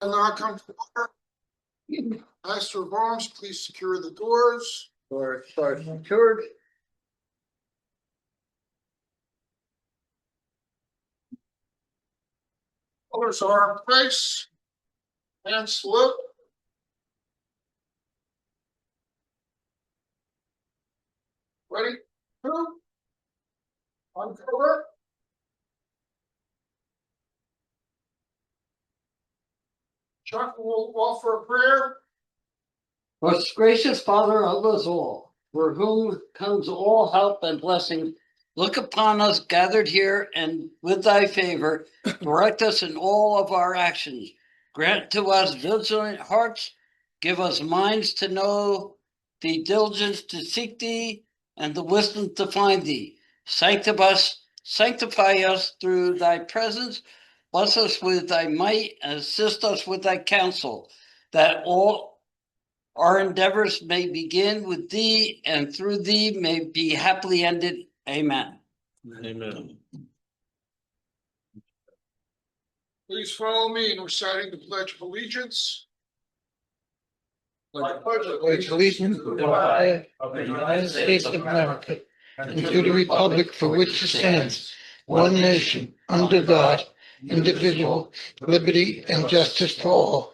And now come to order. Master of Arms, please secure the doors. Doors are secured. Colors are in place. And salute. Ready? Two. Uncover. Chuck will offer a prayer. Most gracious Father of us all, for whom comes all help and blessing, look upon us gathered here and with thy favor, direct us in all of our actions. Grant to us vigilant hearts, give us minds to know thee, diligence to seek thee, and the wisdom to find thee. Sanctify us through thy presence, bless us with thy might, and assist us with thy counsel, that all our endeavors may begin with thee and through thee may be happily ended. Amen. Amen. Please follow me in reciting the Pledge of Allegiance. I pledge allegiance to the flag of the United States of America and to the republic for which it stands, one nation, under God, indivisible, liberty and justice for all.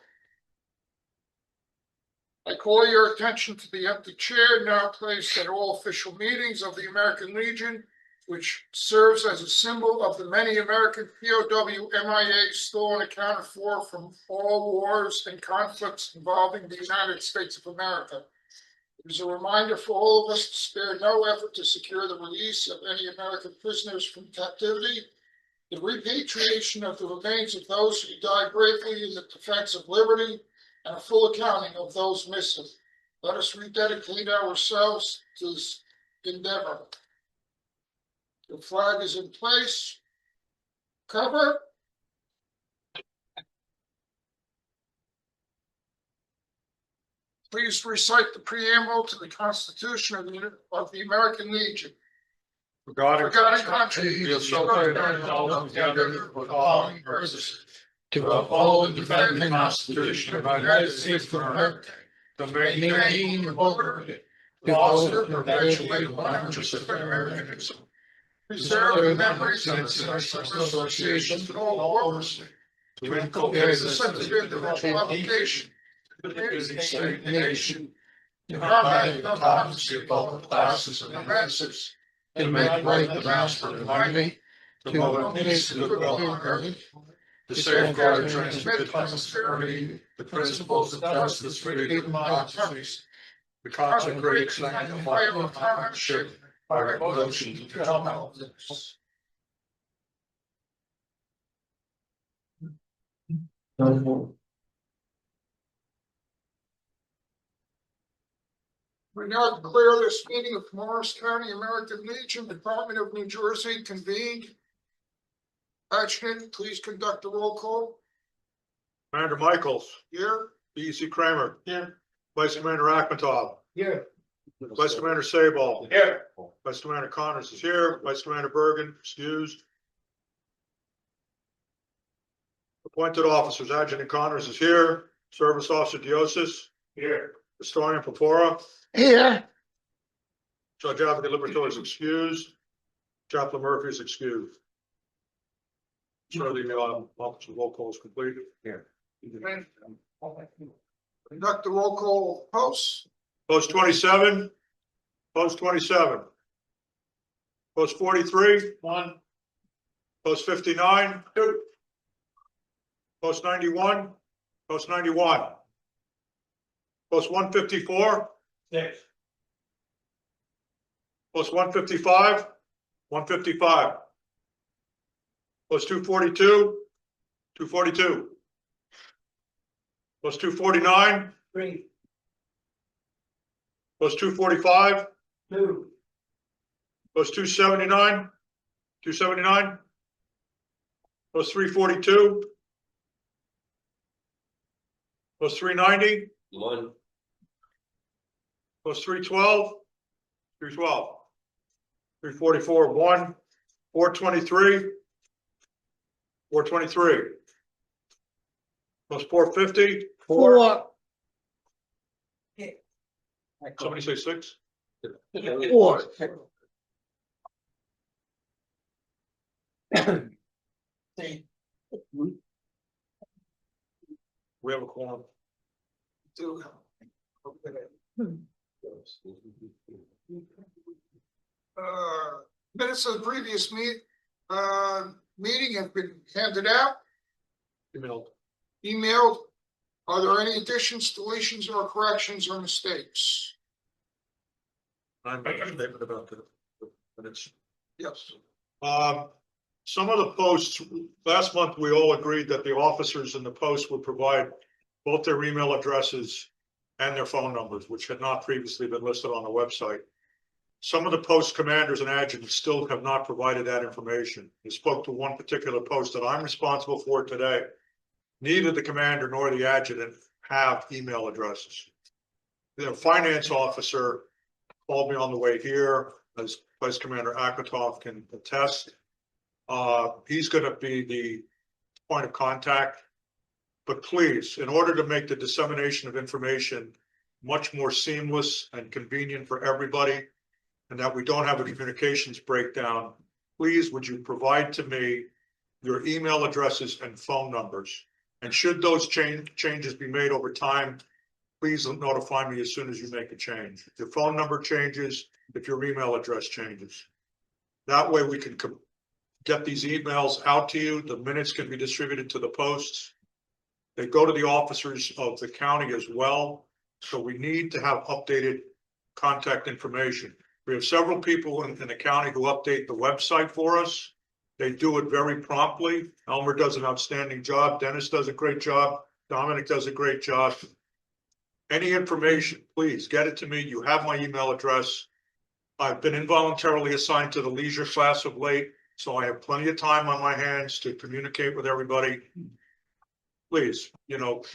I call your attention to the empty chair now placed at all official meetings of the American Legion, which serves as a symbol of the many American POW MIA still unaccounted for from all wars and conflicts involving the United States of America. It is a reminder for all of us to spare no effort to secure the release of any American prisoners from captivity, the repatriation of the remains of those who died bravely in the defense of liberty, and a full accounting of those missing. Let us rededicate ourselves to this endeavor. The flag is in place. Cover. Please recite the preamble to the Constitution of the American Legion. Regarding country, we associate ourselves together with all purposes To uphold and defend the Constitution of the United States of America, to to maintain maintain and uphold it, to foster, foster, perpetuate, and interests of Americanism. preserve memories and associations in all wars, to inculcate the sentiment of obligation to the nation, to combat the hypocrisy of both classes and races, to make right the master of the enemy, to promote peace and goodwill on earth, to safeguard and transmit to posterity the principles of justice, freedom, and democracy, to consecrate and fire of partnership by revolution to commonwealth. We now declare this meeting of Morris County American Legion, Department of New Jersey convened. Adjutant, please conduct the roll call. Commander Michaels, Here. B.C. Kramer, Here. Vice Commander Akhmatov, Here. Vice Commander Sabal, Here. Vice Commander Connors is here, Vice Commander Bergen, excused. Appointed officers, Adjutant Connors is here, Service Officer Diosis, Here. Historian Purpura, Here, Judge Advocate Liberatore is excused, Chaplain Murphy is excused. So the officer roll call is completed. Here. Conduct the roll call posts. Post 27, post 27. Post 43, 1. Post 59, 2. Post 91, post 91. Post 154, 6. Post 155, 155. Post 242, 242. Post 249, 3. Post 245, 2. Post 279, 279. Post 342. Post 390. 1. Post 312. 312. 344, 1. 423. 423. Was 450? Four. Somebody say 6? Four. We have a quorum. Minutes of the previous meeting have been handed out, Emailed. emailed. Are there any additions, deletions, or corrections or mistakes? I make a statement about the minutes. Yes. Some of the posts, last month, we all agreed that the officers in the post would provide both their email addresses and their phone numbers, which had not previously been listed on the website. Some of the post commanders and adjutants still have not provided that information. I spoke to one particular post that I'm responsible for today. Neither the commander nor the adjutant have email addresses. The finance officer called me on the way here, as Vice Commander Akatov can attest. He's going to be the point of contact. But please, in order to make the dissemination of information much more seamless and convenient for everybody, and that we don't have a communications breakdown, please would you provide to me your email addresses and phone numbers? And should those changes be made over time, please notify me as soon as you make a change. If your phone number changes, if your email address changes. That way we can get these emails out to you. The minutes can be distributed to the posts. They go to the officers of the county as well. So we need to have updated contact information. We have several people in the county who update the website for us. They do it very promptly. Elmer does an outstanding job. Dennis does a great job. Dominic does a great job. Any information, please get it to me. You have my email address. I've been involuntarily assigned to the leisure class of late, so I have plenty of time on my hands to communicate with everybody. Please,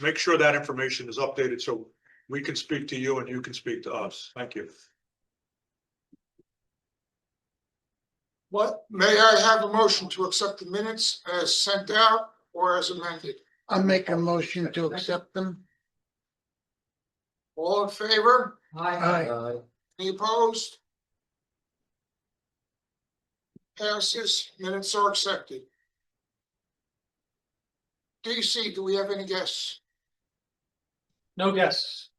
make sure that information is updated so we can speak to you and you can speak to us. Thank you. What, may I have a motion to accept the minutes as sent out or as amended? I make a motion to accept them. All in favor? Aye. Any opposed? Passes, minutes are accepted. DC, do we have any guests? No guests.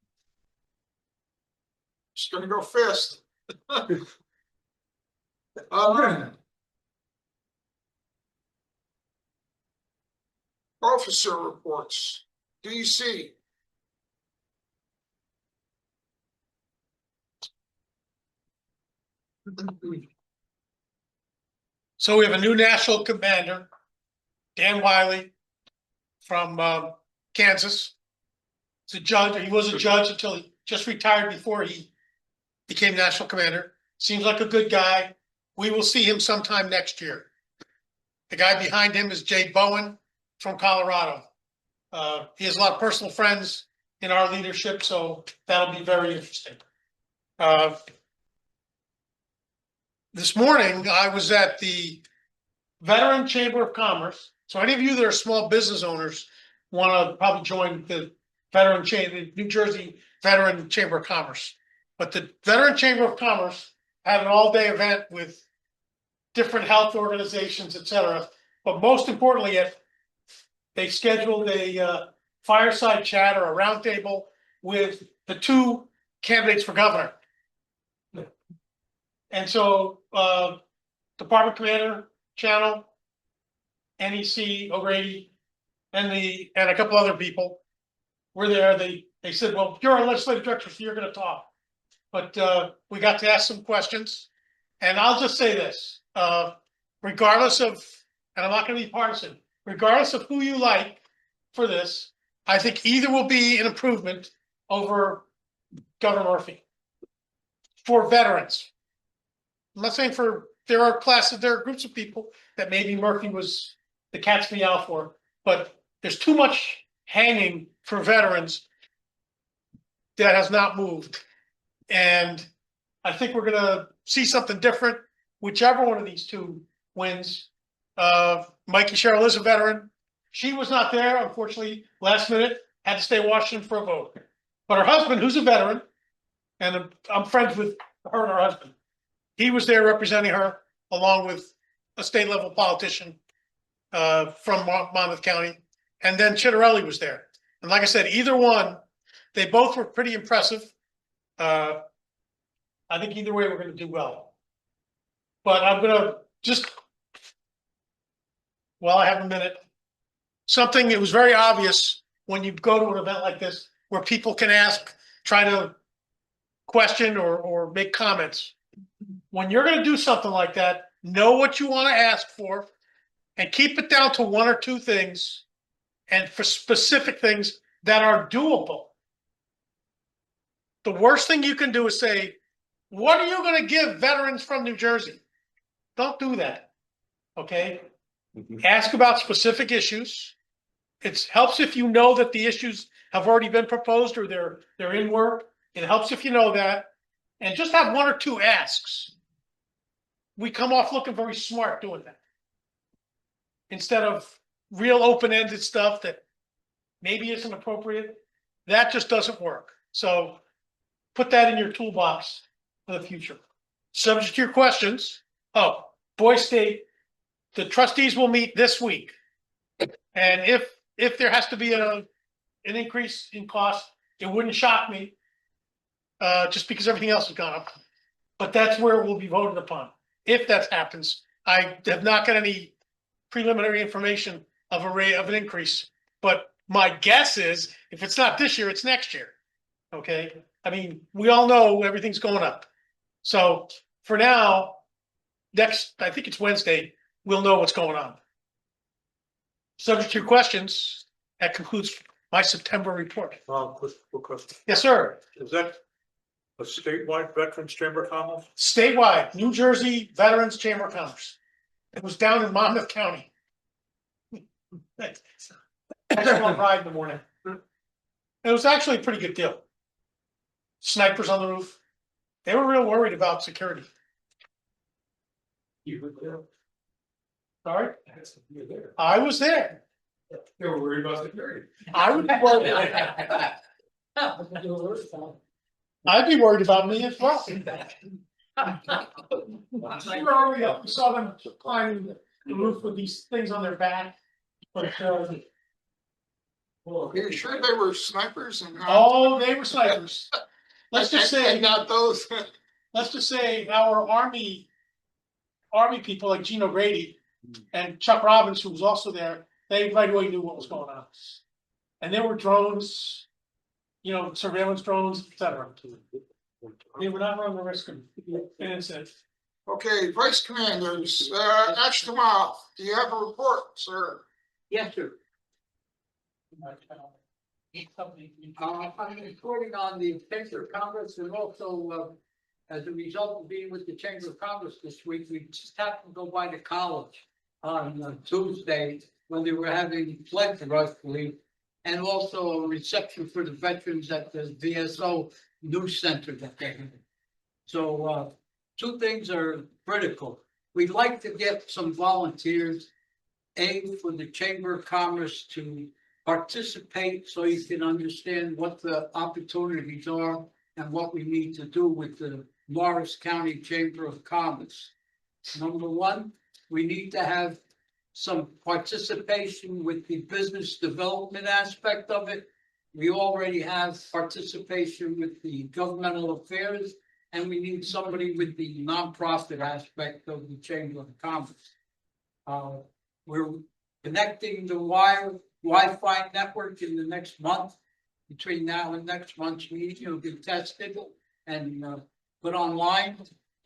Just gonna go fast. Officer reports, DC. So we have a new national commander, Dan Wiley from Kansas. He's a judge. He was a judge until he just retired before he became national commander. Seems like a good guy. We will see him sometime next year. The guy behind him is Jay Bowen from Colorado. He has a lot of personal friends in our leadership, so that'll be very interesting. This morning, I was at the Veteran Chamber of Commerce. So any of you that are small business owners want to probably join the Veteran Chamber, the New Jersey Veteran Chamber of Commerce. But the Veteran Chamber of Commerce had an all-day event with different health organizations, et cetera. But most importantly, they scheduled a fireside chat or a roundtable with the two candidates for governor. And so Department Commander Channel, NEC O'Grady, and a couple other people were there. They said, well, you're our legislative director, so you're going to talk. But we got to ask some questions. And I'll just say this, regardless of, and I'm not going to be partisan, regardless of who you like for this, I think either will be an improvement over Governor Murphy for veterans. I'm not saying there are groups of people that maybe Murphy was the cat's meow for, but there's too much hanging for veterans that has not moved. And I think we're going to see something different, whichever one of these two wins. Mikey Sherrill is a veteran. She was not there, unfortunately, last minute, had to stay in Washington for a vote. But her husband, who's a veteran, and I'm friends with her and her husband, he was there representing her along with a state level politician from Monmouth County. And then Chitterelli was there. And like I said, either one, they both were pretty impressive. I think either way, we're gonna do well. But I'm gonna just, while I have a minute, something that was very obvious when you go to an event like this, where people can ask, try to question or make comments. When you're gonna do something like that, know what you wanna ask for and keep it down to one or two things and for specific things that are doable. The worst thing you can do is say, what are you gonna give veterans from New Jersey? Don't do that, okay? Ask about specific issues. It helps if you know that the issues have already been proposed or they're in work. It helps if you know that. And just have one or two asks. We come off looking very smart doing that. Instead of real open-ended stuff that maybe isn't appropriate, that just doesn't work. So put that in your toolbox for the future. Subject to your questions. Oh, Boys State, the trustees will meet this week. And if there has to be an increase in cost, it wouldn't shock me. Just because everything else has gone up. But that's where it will be voted upon. If that happens, I have not got any preliminary information of an increase. But my guess is if it's not this year, it's next year. Okay. I mean, we all know everything's going up. So for now, I think it's Wednesday, we'll know what's going on. Subject to your questions, that concludes my September report. Quick question. Yes, sir. Is that a statewide Veterans Chamber of Commerce? Statewide, New Jersey Veterans Chamber of Commerce. It was down in Monmouth County. That's one ride in the morning. It was actually a pretty good deal. Snipers on the roof. They were real worried about security. You were there. Sorry, You were there. I was there. They were worried about security. I would be worried. I'd be worried about me as well. We were already up. We saw them climbing the roof with these things on their back. But Are you sure they were snipers and? oh, they were snipers. Let's just And say, not those. let's just say our army people like Gene O'Grady and Chuck Robbins, who was also there, they right away knew what was going on. And there were drones, surveillance drones, etc. They were not running the risk of an incident. Okay, Vice Commanders, Ashton, do you have a report, sir? Yes, sir. I'm reporting on the Chamber of Commerce and also, as a result of being with the Chamber of Commerce this week, we just happened to go by the college on Tuesday when they were having pledge rush week and also a reception for the veterans at the VSO News Center that they had. So, two things are critical. We'd like to get some volunteers, for the Chamber of Commerce to participate so you can understand what the opportunities are and what we need to do with the Morris County Chamber of Commerce. Number one, we need to have some participation with the business development aspect of it. We already have participation with the governmental affairs, and we need somebody with the nonprofit aspect of the Chamber of Commerce. We're connecting the Wi-Fi network in the next month. Between now and next month's meeting, it'll be tested and put online.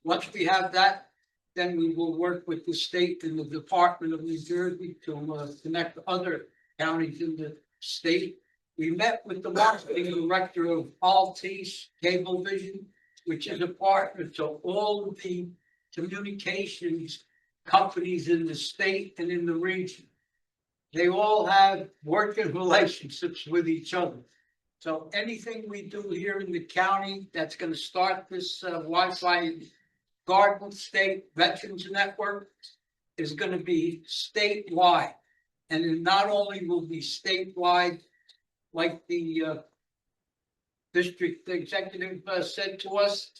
Once we have that, then we will work with the state and the Department of New Jersey to connect other counties in the state. We met with the marketing director of Altice Cablevision, which is a partner to all of the communications companies in the state and in the region. They all have working relationships with each other. So anything we do here in the county that's going to start this Wi-Fi Garden State Veterans Network is going to be statewide. And it not only will be statewide, like the district executive said to us,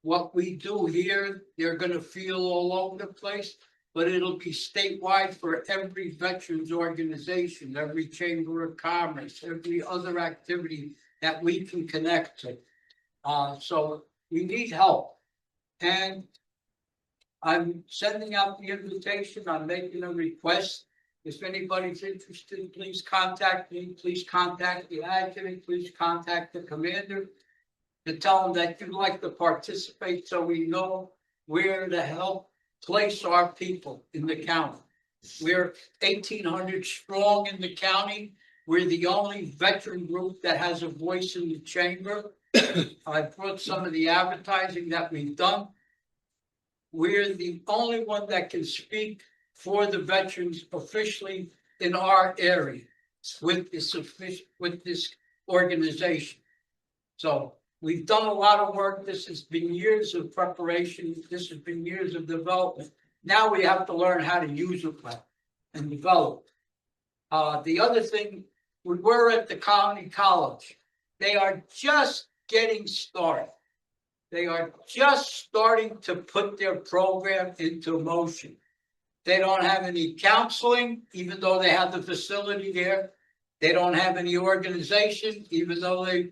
what we do here, they're gonna feel all over the place, but it'll be statewide for every veterans organization, every chamber of commerce, every other activity that we can connect to. So we need help. And I'm sending out the invitation, I'm making a request. If anybody's interested, please contact me, please contact the adjutant, please contact the commander. To tell them that you'd like to participate so we know where to help place our people in the county. We're 1,800 strong in the county. We're the only veteran group that has a voice in the chamber. I brought some of the advertising that we've done. We're the only one that can speak for the veterans officially in our area with this organization. So we've done a lot of work. This has been years of preparation. This has been years of development. Now we have to learn how to use it well and develop. The other thing, we're at the Colony College. They are just getting started. They are just starting to put their program into motion. They don't have any counseling, even though they have the facility there. They don't have any organization, even though they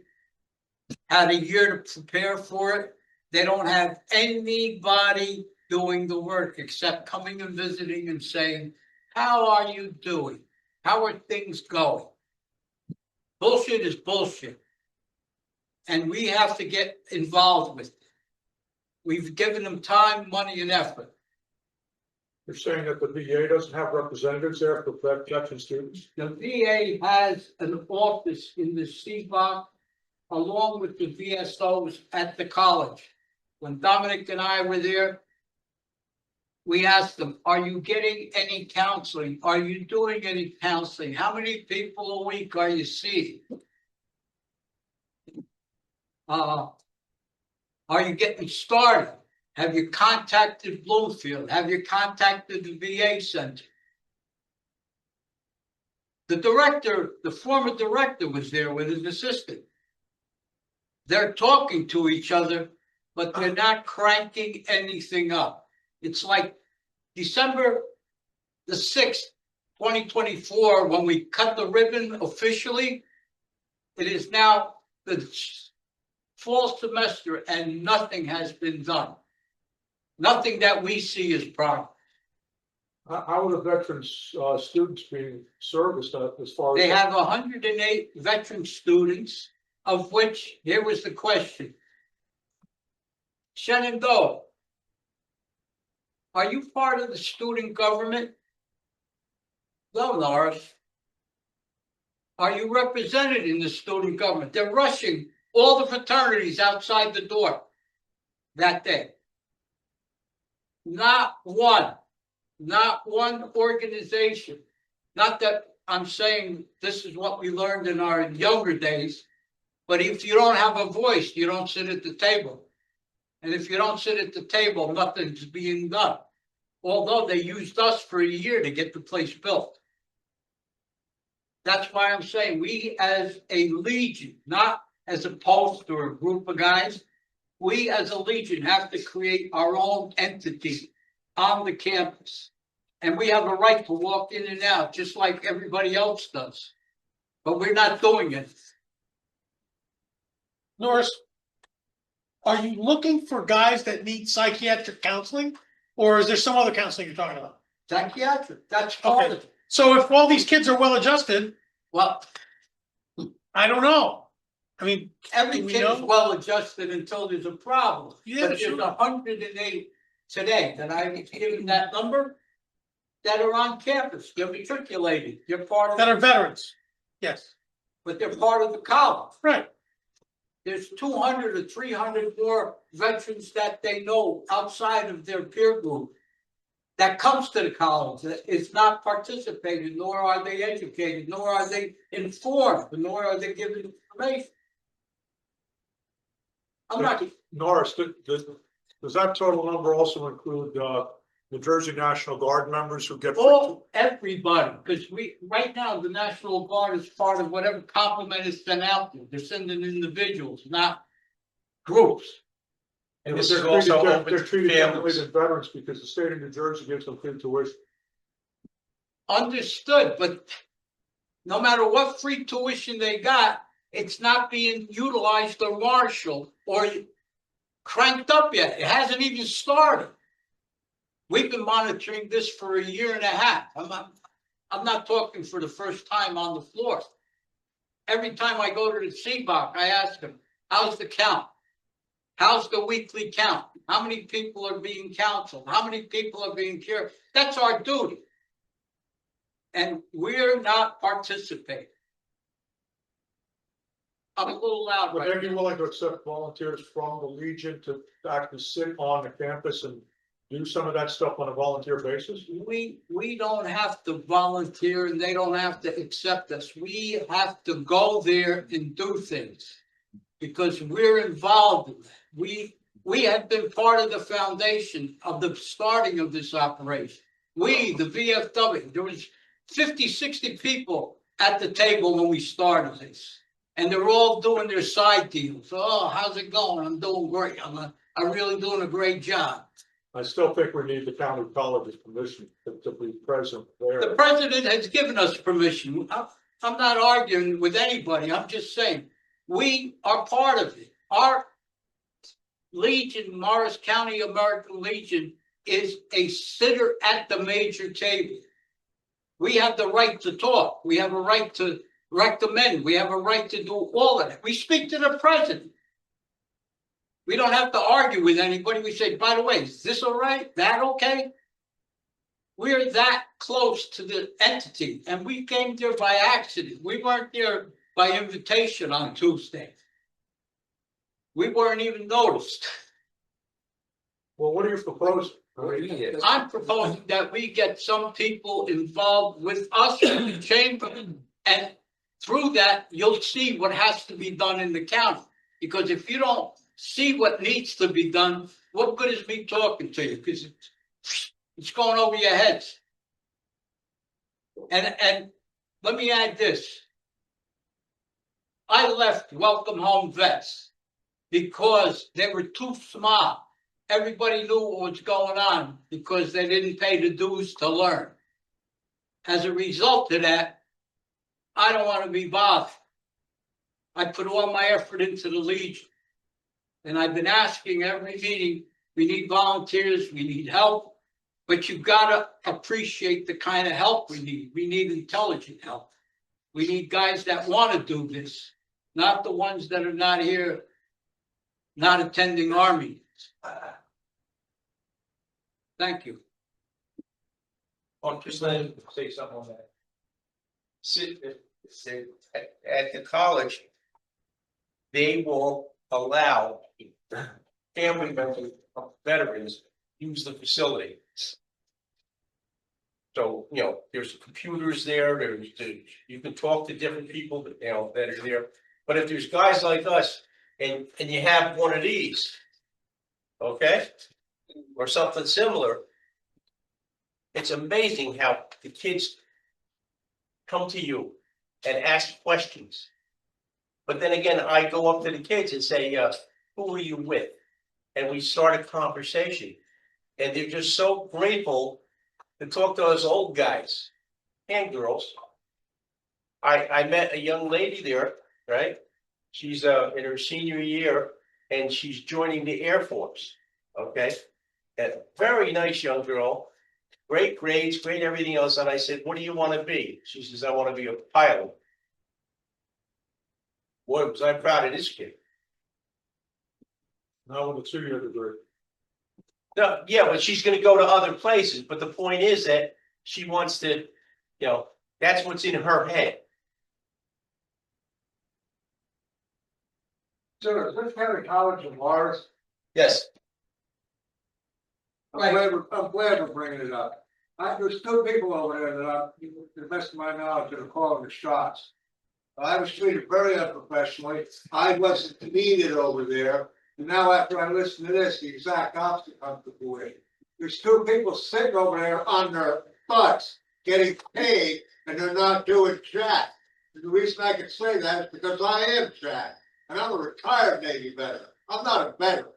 had a year to prepare for it. They don't have anybody doing the work except coming and visiting and saying, how are you doing? How are things going? Bullshit is bullshit. And we have to get involved with it. We've given them time, money, and effort. You're saying that the VA doesn't have representatives there for veteran students? The VA has an office in the CBOC along with the VSOs at the college. When Dominic and I were there, we asked them, are you getting any counseling? Are you doing any counseling? How many people a week are you seeing? Are you getting started? Have you contacted Bloomfield? Have you contacted the VA center? The director, the former director was there with his assistant. They're talking to each other, but they're not cranking anything up. It's like December the 6th, 2024, when we cut the ribbon officially. It is now the fall semester and nothing has been done. Nothing that we see is progress. How are the veterans, students being serviced as far as? They have 108 veteran students, of which, here was the question. Shenandoah, are you part of the student government? No, Norris. Are you represented in the student government? They're rushing all the fraternities outside the door that day. Not one organization. Not that I'm saying this is what we learned in our younger days, but if you don't have a voice, you don't sit at the table. And if you don't sit at the table, nothing's being done. Although they used us for a year to get the place built. That's why I'm saying we as a legion, not as a post or a group of guys, we as a legion have to create our own entity on the campus. And we have a right to walk in and out just like everybody else does. But we're not doing it. Norris, are you looking for guys that need psychiatric counseling? Or is there some other counseling you're talking about? Psychiatric, that's part of it. So if all these kids are well adjusted, Well, I don't know. I mean, every Do we kid is know? well adjusted until there's a problem. Yeah, But there's sure. 108 today that I've given that number that are on campus. They're matriculated. They're part of, that are veterans. Yes, but they're part of the college. right. There's 200 or 300 more veterans that they know outside of their peer group that comes to the college that is not participating, nor are they educated, nor are they informed, nor are they given information. I'm not, Norris, does that total number also include, New Jersey National Guard members who get. Everybody, because right now, the National Guard is part of whatever compliment is sent out there. They're sending individuals, not groups. And this is also open They're to treated differently families. than veterans because the state of New Jersey gives them free tuition. Understood, but no matter what free tuition they got, it's not being utilized or marshaled or cranked up yet. It hasn't even started. We've been monitoring this for a year and a half. I'm not talking for the first time on the floor. Every time I go to the CBOC, I ask them, how's the count? How's the weekly count? How many people are being counseled? How many people are being cared? That's our duty. And we're not participating. I'm a little loud Would right they be willing to accept volunteers from the Legion to actually sit on the campus and do some of that stuff on a volunteer basis? We don't have to volunteer and they don't have to accept us. We have to go there and do things. Because we're involved in that. We have been part of the foundation of the starting of this operation. We, the VFW, there was 50, 60 people at the table when we started this. And they're all doing their side deals. Oh, how's it going? I'm doing great. I'm really doing a great job. I still think we need the county college's permission to be present there. The president has given us permission. I'm not arguing with anybody. I'm just saying, we are part of it. Our Legion, Morris County American Legion, is a sitter at the major table. We have the right to talk. We have a right to recommend. We have a right to do all of that. We speak to the president. We don't have to argue with anybody. We say, by the way, is this all right? That okay? We're that close to the entity, and we came there by accident. We weren't there by invitation on Tuesday. We weren't even noticed. Well, what are you proposing? I'm proposing that we get some people involved with us in the chamber, and through that, you'll see what has to be done in the county. Because if you don't see what needs to be done, what good is me talking to you? Because it's going over your heads. And let me add this. I left Welcome Home Vets because they were too smart. Everybody knew what was going on because they didn't pay the dues to learn. As a result of that, I don't want to be bothered. I put all my effort into the Legion. And I've been asking every meeting, we need volunteers, we need help, but you gotta appreciate the kind of help we need. We need intelligent help. We need guys that want to do this, not the ones that are not here, not attending our meetings. Thank you. I'll just let him say something on that. At the college, they will allow family members of veterans use the facility. So, there's computers there, you can talk to different people that, that are there. But if there's guys like us and you have one of these, okay, or something similar, it's amazing how the kids come to you and ask questions. But then again, I go up to the kids and say, who are you with? And we start a conversation. And they're just so grateful to talk to us old guys and girls. I met a young lady there, right? She's in her senior year and she's joining the Air Force. Okay. And very nice young girl, great grades, great everything else. And I said, what do you want to be? She says, I want to be a pilot. Boy, was I proud of this kid. Now with a 2-year degree. No, yeah, but she's gonna go to other places, but the point is that she wants to, that's what's in her head. So, is this county college of Morris? Yes. I'm glad we're bringing it up. There's 2 people over there that to the best of my knowledge, that are calling the shots. I was treated very unprofessionally. I wasn't needed over there. And now after I listen to this, the exact opposite comes to fruition. There's two people sitting over there on their butts, getting paid, and they're not doing jack. And the reason I can say that is because I am jack, and I'm a retired Navy veteran. I'm not a veteran.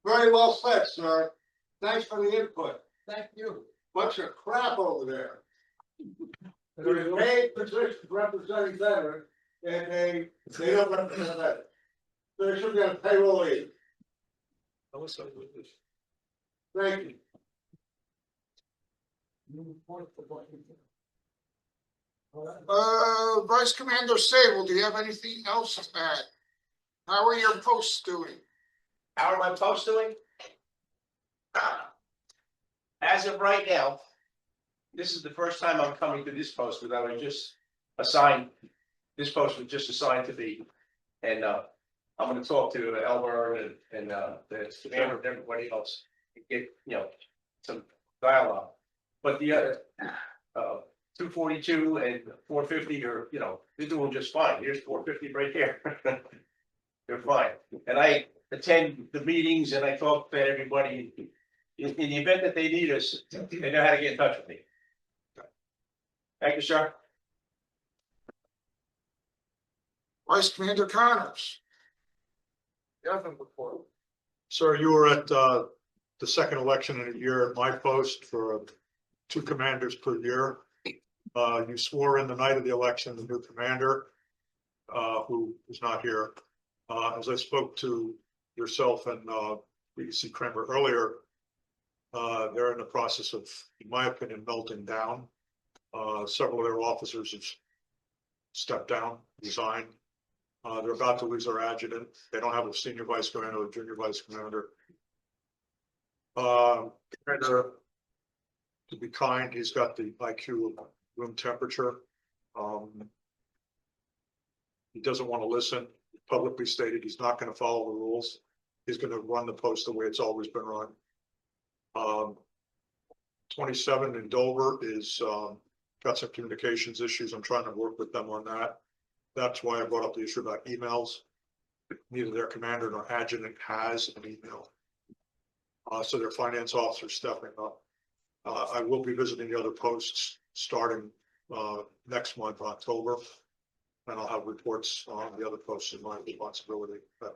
Very well said, sir. Thanks for the input. Thank you. Bunch of crap over there. They're in paid positions representing veterans, and they don't represent veterans. So they should get a payroll aid. Thank you. Vice Commander Sable, do you have anything else to add? How are your posts doing? How are my posts doing? As of right now, this is the first time I'm coming to this post because I was just assigned, this post was just assigned to me. And I'm gonna talk to Elmer and the commander and everybody else, and get, some dialogue. But the other, 242 and 450 are, they're doing just fine. Here's 450 right here. They're fine. And I attend the meetings and I talk to everybody. In the event that they need us, they know how to get in touch with me. Thank you, sir. Vice Commander Connors. You have him before. Sir, you were at the second election in a year at my post for 2 commanders per year. You swore in the night of the election, the new commander, who is not here. As I spoke to yourself and BBC Kramer earlier, they're in the process of, in my opinion, melting down. Several of their officers have stepped down, resigned. They're about to lose their adjutant. They don't have a senior vice commander or junior vice commander. Commander, to be kind, he's got the IQ of room temperature. He doesn't want to listen. He publicly stated he's not going to follow the rules. He's going to run the post the way it's always been run. 27 in Dover is got some communications issues. I'm trying to work with them on that. That's why I brought up the issue about emails. Neither their commander nor adjutant has an email. So their finance officer is stepping up. I will be visiting the other posts starting next month, October. And I'll have reports on the other posts in my responsibility. Okay,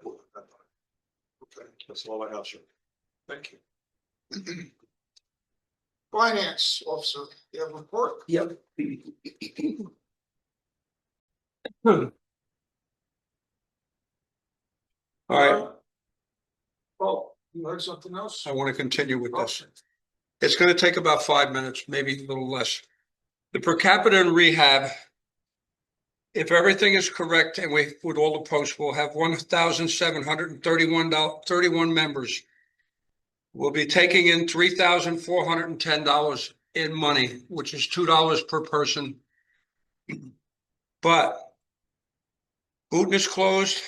that's all I have, sir. Thank you. Finance Officer, you have a report? Yep. All right, Oh, you heard something else? I want to continue with this. It's going to take about 5 minutes, maybe a little less. The per capita in rehab, if everything is correct and we, with all the posts, we'll have 1,731 members. We'll be taking in $3,410 in money, which is $2 per person. But Booton is closed.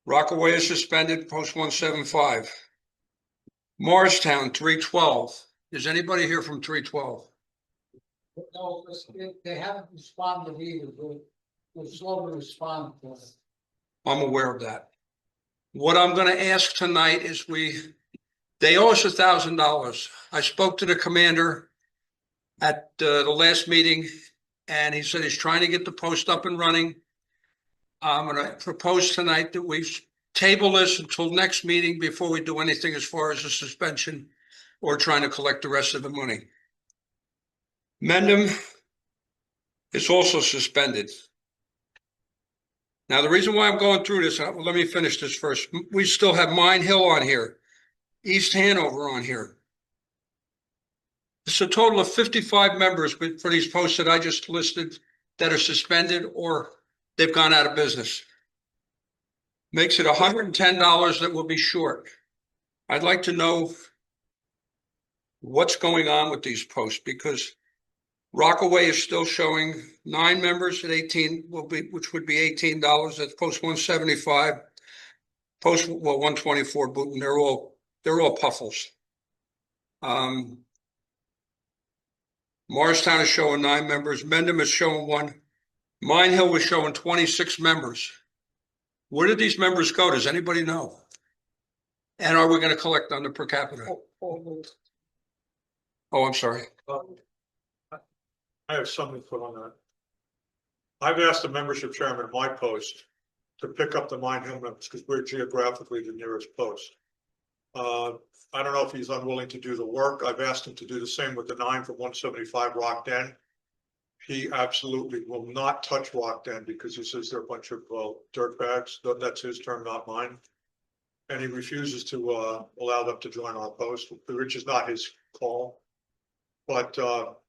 Rockaway is suspended, post 175. Morristown, 312. Is anybody here from 312? No, they haven't responded either. They're slow to respond to it. I'm aware of that. What I'm gonna ask tonight is they owe us $1,000. I spoke to the commander at the last meeting, and he said he's trying to get the post up and running. I'm gonna propose tonight that we table this until next meeting before we do anything as far as a suspension or trying to collect the rest of the money. Mendham is also suspended. Now, the reason why I'm going through this, let me finish this first. We still have Mine Hill on here, East Hanover on here. It's a total of 55 members for these posts that I just listed that are suspended or they've gone out of business. Makes it $110 that will be short. I'd like to know what's going on with these posts because Rockaway is still showing 9 members at 18 which would be $18. That's post 175. Post 124 Booton. They're all puffles. Morristown is showing 9 members. Mendham is showing 1. Mine Hill was showing 26 members. Where did these members go? Does anybody know? And are we gonna collect on the per capita? Oh, I'm sorry. I have something to put on that. I've asked the membership chairman of my post to pick up the Mine Hill members because we're geographically the nearest post. I don't know if he's unwilling to do the work. I've asked him to do the same with the 9 from 175 Rock Den. He absolutely will not touch Rock Den because he says they're a bunch of dirt bags. That's his term, not mine. And he refuses to allow them to join our post, which is not his call. But look,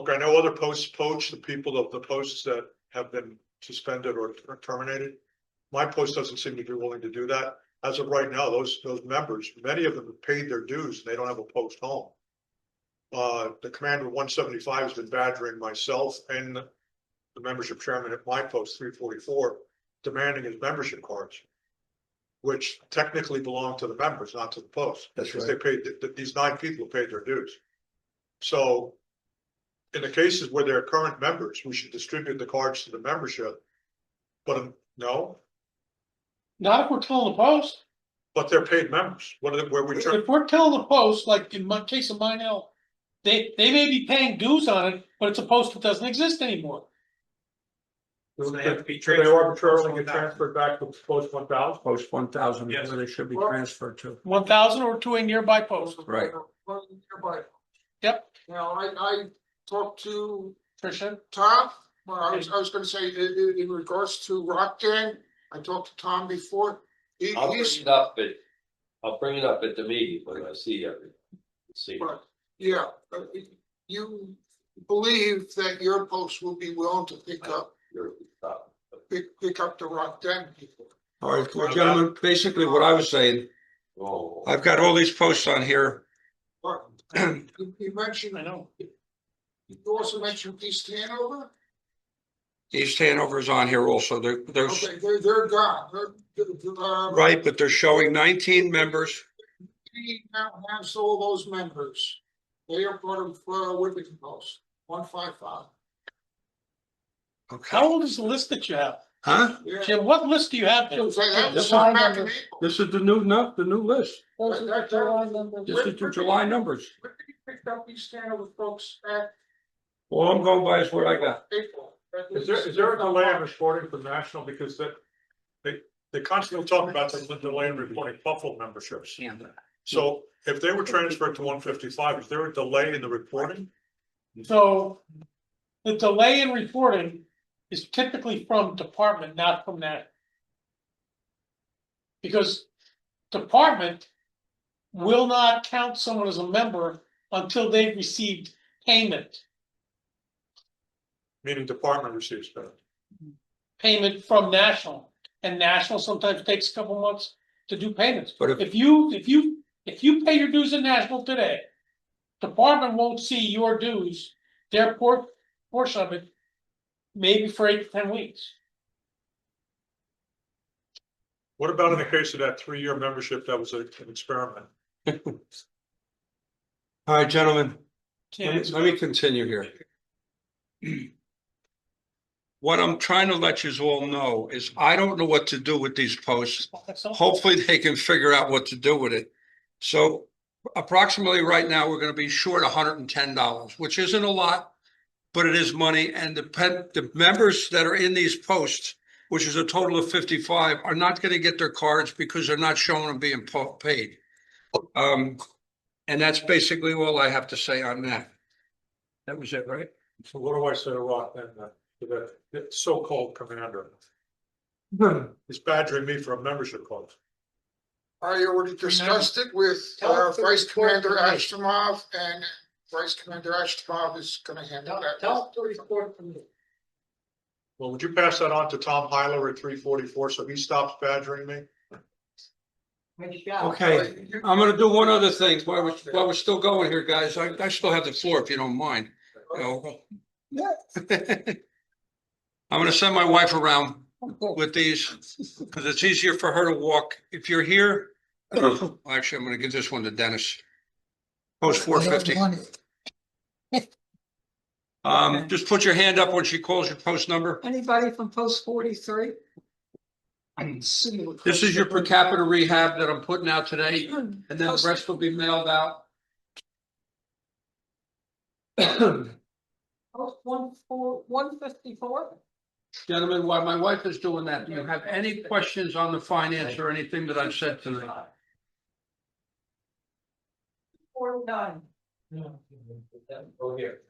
I know other posts poach the people of the posts that have been suspended or terminated. My post doesn't seem to be willing to do that. As of right now, those members, many of them have paid their dues and they don't have a post home. The commander of 175 has been badgering myself and the membership chairman at my post 344, demanding his membership cards, which technically belong to the members, not to the post. That's because they paid, these 9 people paid their dues. So in the cases where they're current members, we should distribute the cards to the membership. But no, Not if we're telling the post. but they're paid members. Where we turn, If we're telling the post, like in my case of Mine Hill, they may be paying dues on it, but it's a post that doesn't exist anymore. do they arbitrarily get transferred back to post 1,000? Post 1,000, Yes. where they should be Well- transferred to. 1,000 or to a nearby post. Right. Nearby. Yep, Now, I talked to Tricia. Tom, well, I was gonna say, in regards to Rock Den, I talked to Tom before. I'll bring He's, it up at the meeting when I see everything. See, but, yeah, you believe that your post will be willing to pick up the Rock Den people. All right, well, gentlemen, basically what I was saying, oh, I've got all these posts on here. But you mentioned, I know. you also mentioned East Hanover. East Hanover's on here also. There's, Okay, they're gone. right, but they're showing 19 members. He now has all those members. They are part of Worthington Post, 155. Okay. How old is the list that you have? Huh? Yeah. Jim, what list do you have? That was back in April. This is the new list. Those are the July numbers. This is the July numbers. When did you pick up East Hanover folks at All I'm going by is what I got. April? Is there a delay in reporting for national because they constantly talk about the delay in reporting Buffalo memberships. So if they were transferred to 155, is there a delay in the reporting? So the delay in reporting is typically from department, not from that. Because department will not count someone as a member until they've received payment. Meaning department receives payment. From national, and national sometimes takes a couple months to do payments. But if- If you pay your dues in national today, department won't see your dues, their portion of it, maybe for 8 to 10 weeks. What about in the case of that 3-year membership that was an experiment? All right, gentlemen, Can't answer let me continue here. What I'm trying to let you all know is I don't know what to do with these posts. that. So, Hopefully they can figure out what to do with it. So approximately right now, we're gonna be short $110, which isn't a lot, but it is money. And the members that are in these posts, which is a total of 55, are not gonna get their cards because they're not showing them being paid. And that's basically all I have to say on that. That was it, right? So what do I say to Rock then, to that so-called commander? He's badgering me for a membership card. I already discussed it with Vice Commander Ashtomov, and Vice Commander Ashtomov is gonna handle that. Tell the report from me. Well, would you pass that on to Tom Heiler at 344 so he stops badgering me? Okay, I'm gonna do one other thing while we're still going here, guys. I still have the floor if you don't mind. You know. I'm gonna send my wife around with these because it's easier for her to walk. If you're here, actually, I'm gonna give this one to Dennis. Post 450. Just put your hand up when she calls your post number. Anybody from post 43? This is your per capita rehab that I'm putting out today, and then the rest will be mailed out. One 54? Gentlemen, while my wife is doing that, do you have any questions on the finance or anything that I've said tonight? 49. Go here.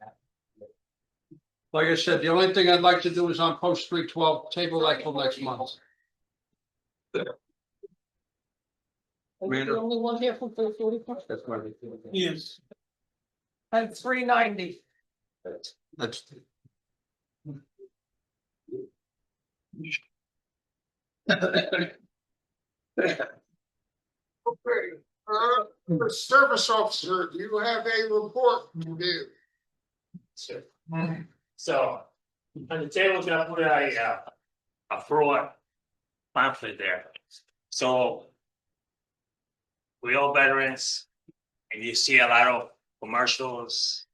Like I said, the only thing I'd like to do is on post 312, table that till next month. Are you the only one here from 344? That's my. Yes. And 390. That's. Okay, the service officer, do you have a report to give? Sure. So, on the table, gonna put a fraud pamphlet there. So. We all veterans, and you see a lot of commercials.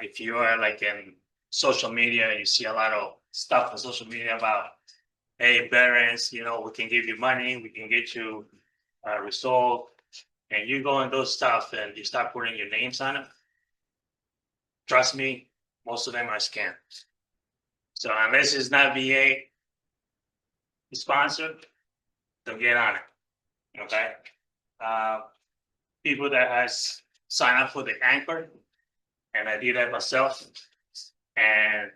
If you are like in social media, you see a lot of stuff on social media about, hey, veterans, you know, we can give you money, we can get you resolved. And you go on those stuff and you start putting your names on it. Trust me, most of them are scams. So unless it's not VA sponsored, don't get on it. Okay. People that has signed up for the Anchor, and I did that myself. And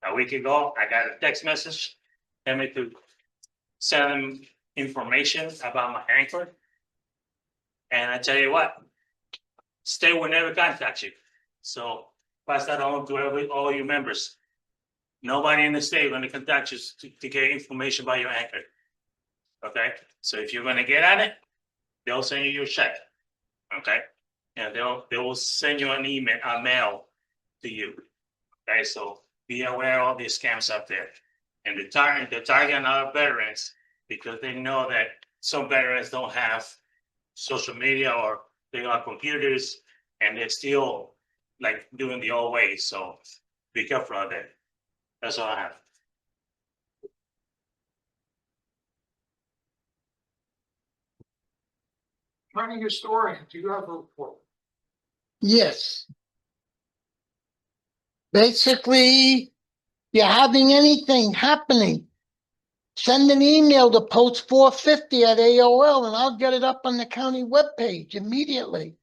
a week ago, I got a text message telling me to send them information about my Anchor. And I tell you what, state will never contact you. So pass that on to all your members. Nobody in the state going to contact you to get information about your Anchor. Okay, so if you're going to get on it, they'll send you your check. Okay, and they will send you an email, a mail to you. Okay, so be aware of all these scams out there. And they're targeting our veterans because they know that some veterans don't have social media or they got computers and they're still like doing the old way. So be careful of that. That's all I have. County historian, do you have a report? Yes. Basically, you're having anything happening, send an email to post 450 at AOL and I'll get it up on the county webpage immediately.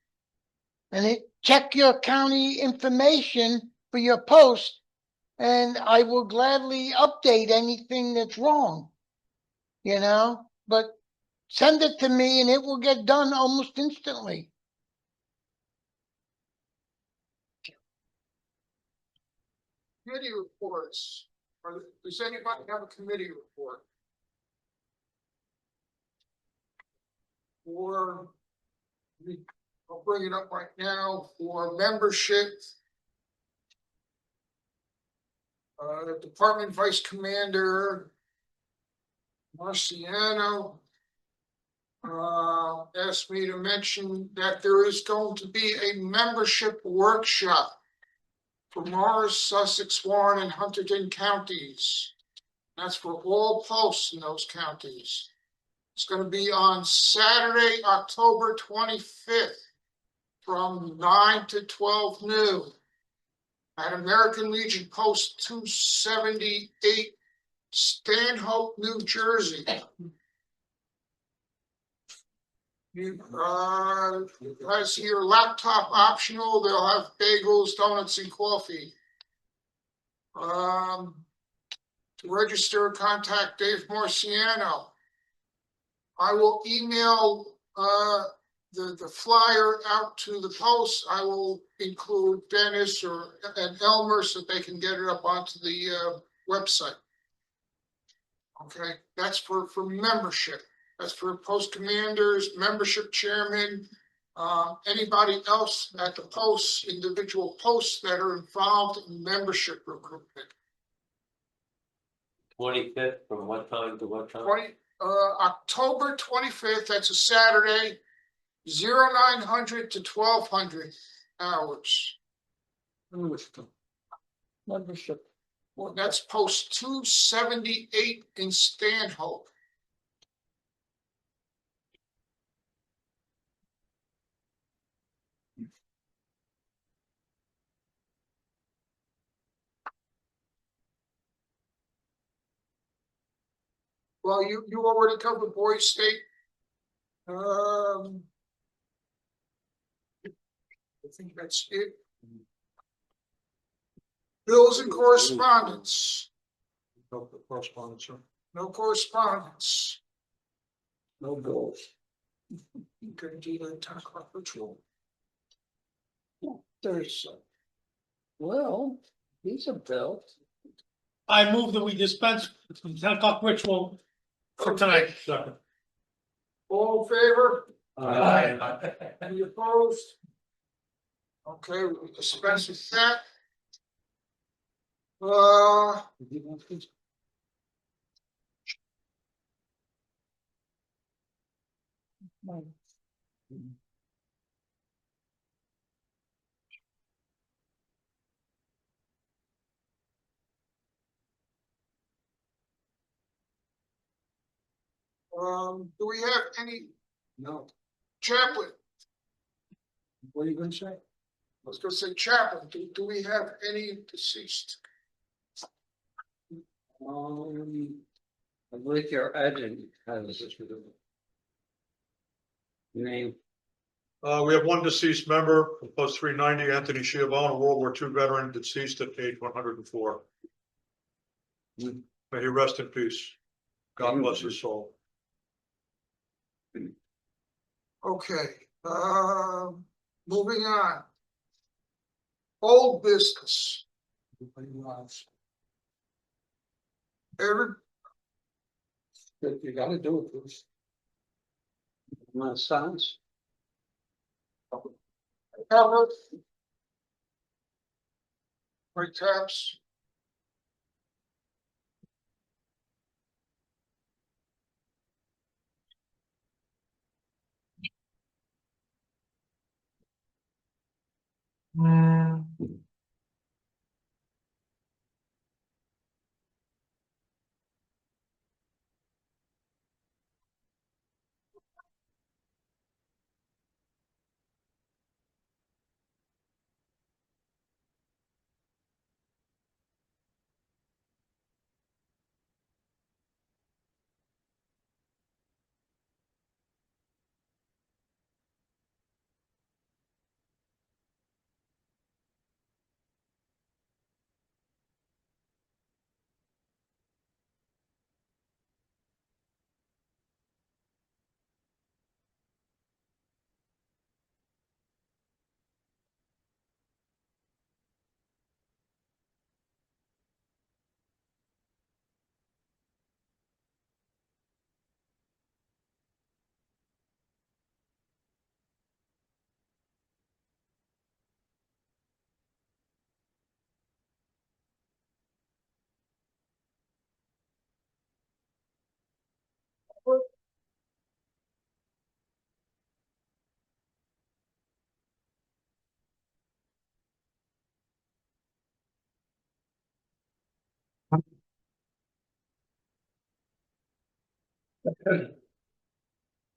And check your county information for your post and I will gladly update anything that's wrong. You know, but send it to me and it will get done almost instantly. Committee reports. Does anybody have a committee report? Or I'll bring it up right now for membership. Department Vice Commander Marciano asked me to mention that there is going to be a membership workshop for Morris, Sussex, Warren, and Hunterdon counties. That's for all posts in those counties. It's going to be on Saturday, October 25th from 9 to 12 noon at American Legion Post 278, Stanhope, New Jersey. Guys, here, laptop optional. They'll have bagels, donuts, and coffee. To register, contact Dave Marciano. I will email the flyer out to the post. I will include Dennis and Elmer so they can get it up onto the website. Okay, that's for membership. That's for post commanders, membership chairman, anybody else at the posts, individual posts that are involved in membership recruitment. 25th, from what time to what time? October 25th, that's a Saturday, 0900 to 1200 hours. Membership. Well, that's post 278 in Stanhope. Well, you already covered Boy State. I think that's it. Bills and correspondence, No correspondence, sir. no correspondence. No bills. You can do the 10 o'clock ritual. There's, well, these are bills. I move that we dispense with the 10 o'clock ritual for tonight. Second. All in favor? Aye. Any opposed? Okay, we dispense with that. Do we have any No, chaplain? what are you gonna say? I was gonna say chaplain, do we have any deceased? I believe your agent has name. We have one deceased member, post 390, Anthony Schiavone, a World War II veteran, deceased at age 104. May he rest in peace. God bless his soul. Okay, moving on. Old business. Every, You gotta do it, Bruce. My sons. cover. Right tabs.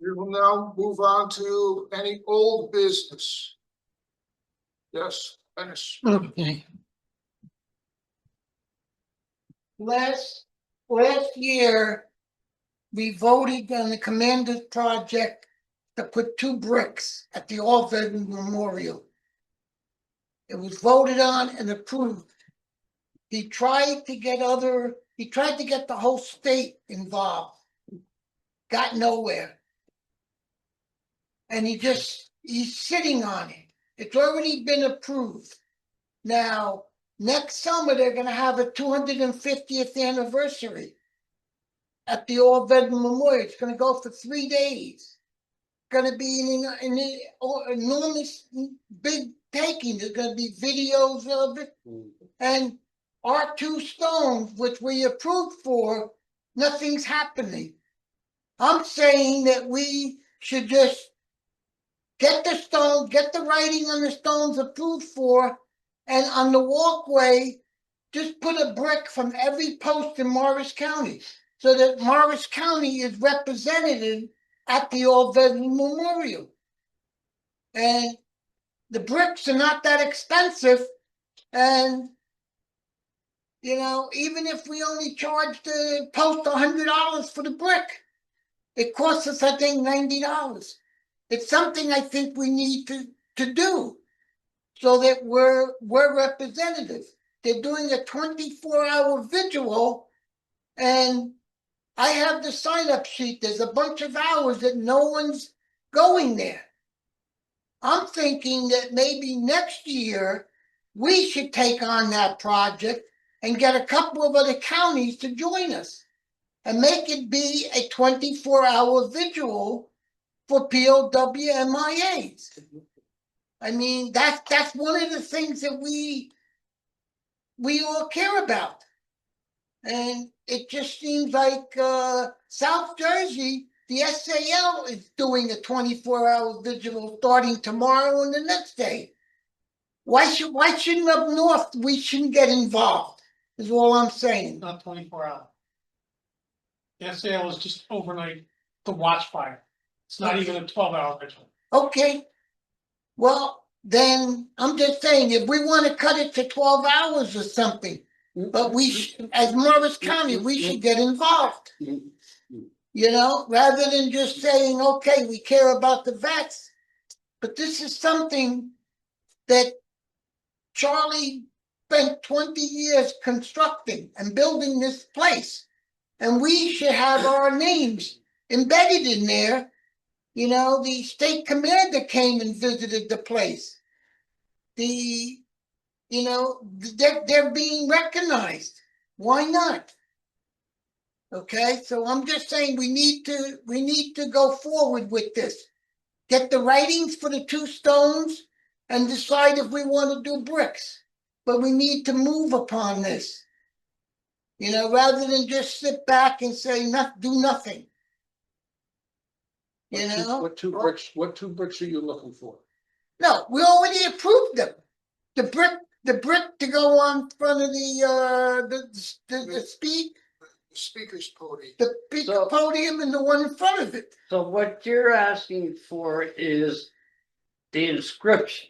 We will now move on to any old business. Yes, Dennis. Okay. Last year, we voted on the Commander project to put 2 bricks at the All Veteran Memorial. It was voted on and approved. He tried to get the whole state involved. Got nowhere. And he's sitting on it. It's already been approved. Now, next summer, they're gonna have a 250th anniversary at the All Veteran Memorial. It's gonna go for 3 days. Gonna be an enormous big taking. There's gonna be videos of it. And our 2 stones, which we approved for, nothing's happening. I'm saying that we should just get the stone, get the writing on the stones approved for, and on the walkway, just put a brick from every post in Morris County, so that Morris County is represented at the Old Veteran Memorial. And the bricks are not that expensive, and you know, even if we only charge the post $100 for the brick, it costs us, I think, $90. It's something I think we need to do, so that we're representative. They're doing a 24-hour vigil, and I have the sign-up sheet. There's a bunch of hours that no one's going there. I'm thinking that maybe next year we should take on that project and get a couple of other counties to join us and make it be a 24-hour vigil for POWMIAs. I mean, that's one of the things that we all care about. And it just seems like South Jersey, the SAL is doing a 24-hour vigil starting tomorrow and the next day. Why shouldn't up north we shouldn't get involved? Is all I'm saying. Not 24 hours. The SAL is just overnight, the watch fire. It's not even a 12-hour vigil. Okay. Well, then I'm just saying, if we want to cut it to 12 hours or something, but as Morris County, we should get involved. You know, rather than just saying, okay, we care about the vets. But this is something that Charlie spent 20 years constructing and building this place. And we should have our names embedded in there. You know, the state commander came and visited the place. You know, they're being recognized. Why not? Okay, so I'm just saying we need to go forward with this. Get the writings for the 2 stones and decide if we want to do bricks. But we need to move upon this. You know, rather than just sit back and say do nothing. You know? What two bricks are you looking for? No, we already approved them. The brick to go on front of the speaker's podium. The speaker podium and the one in front of it. So what you're asking for is the inscription.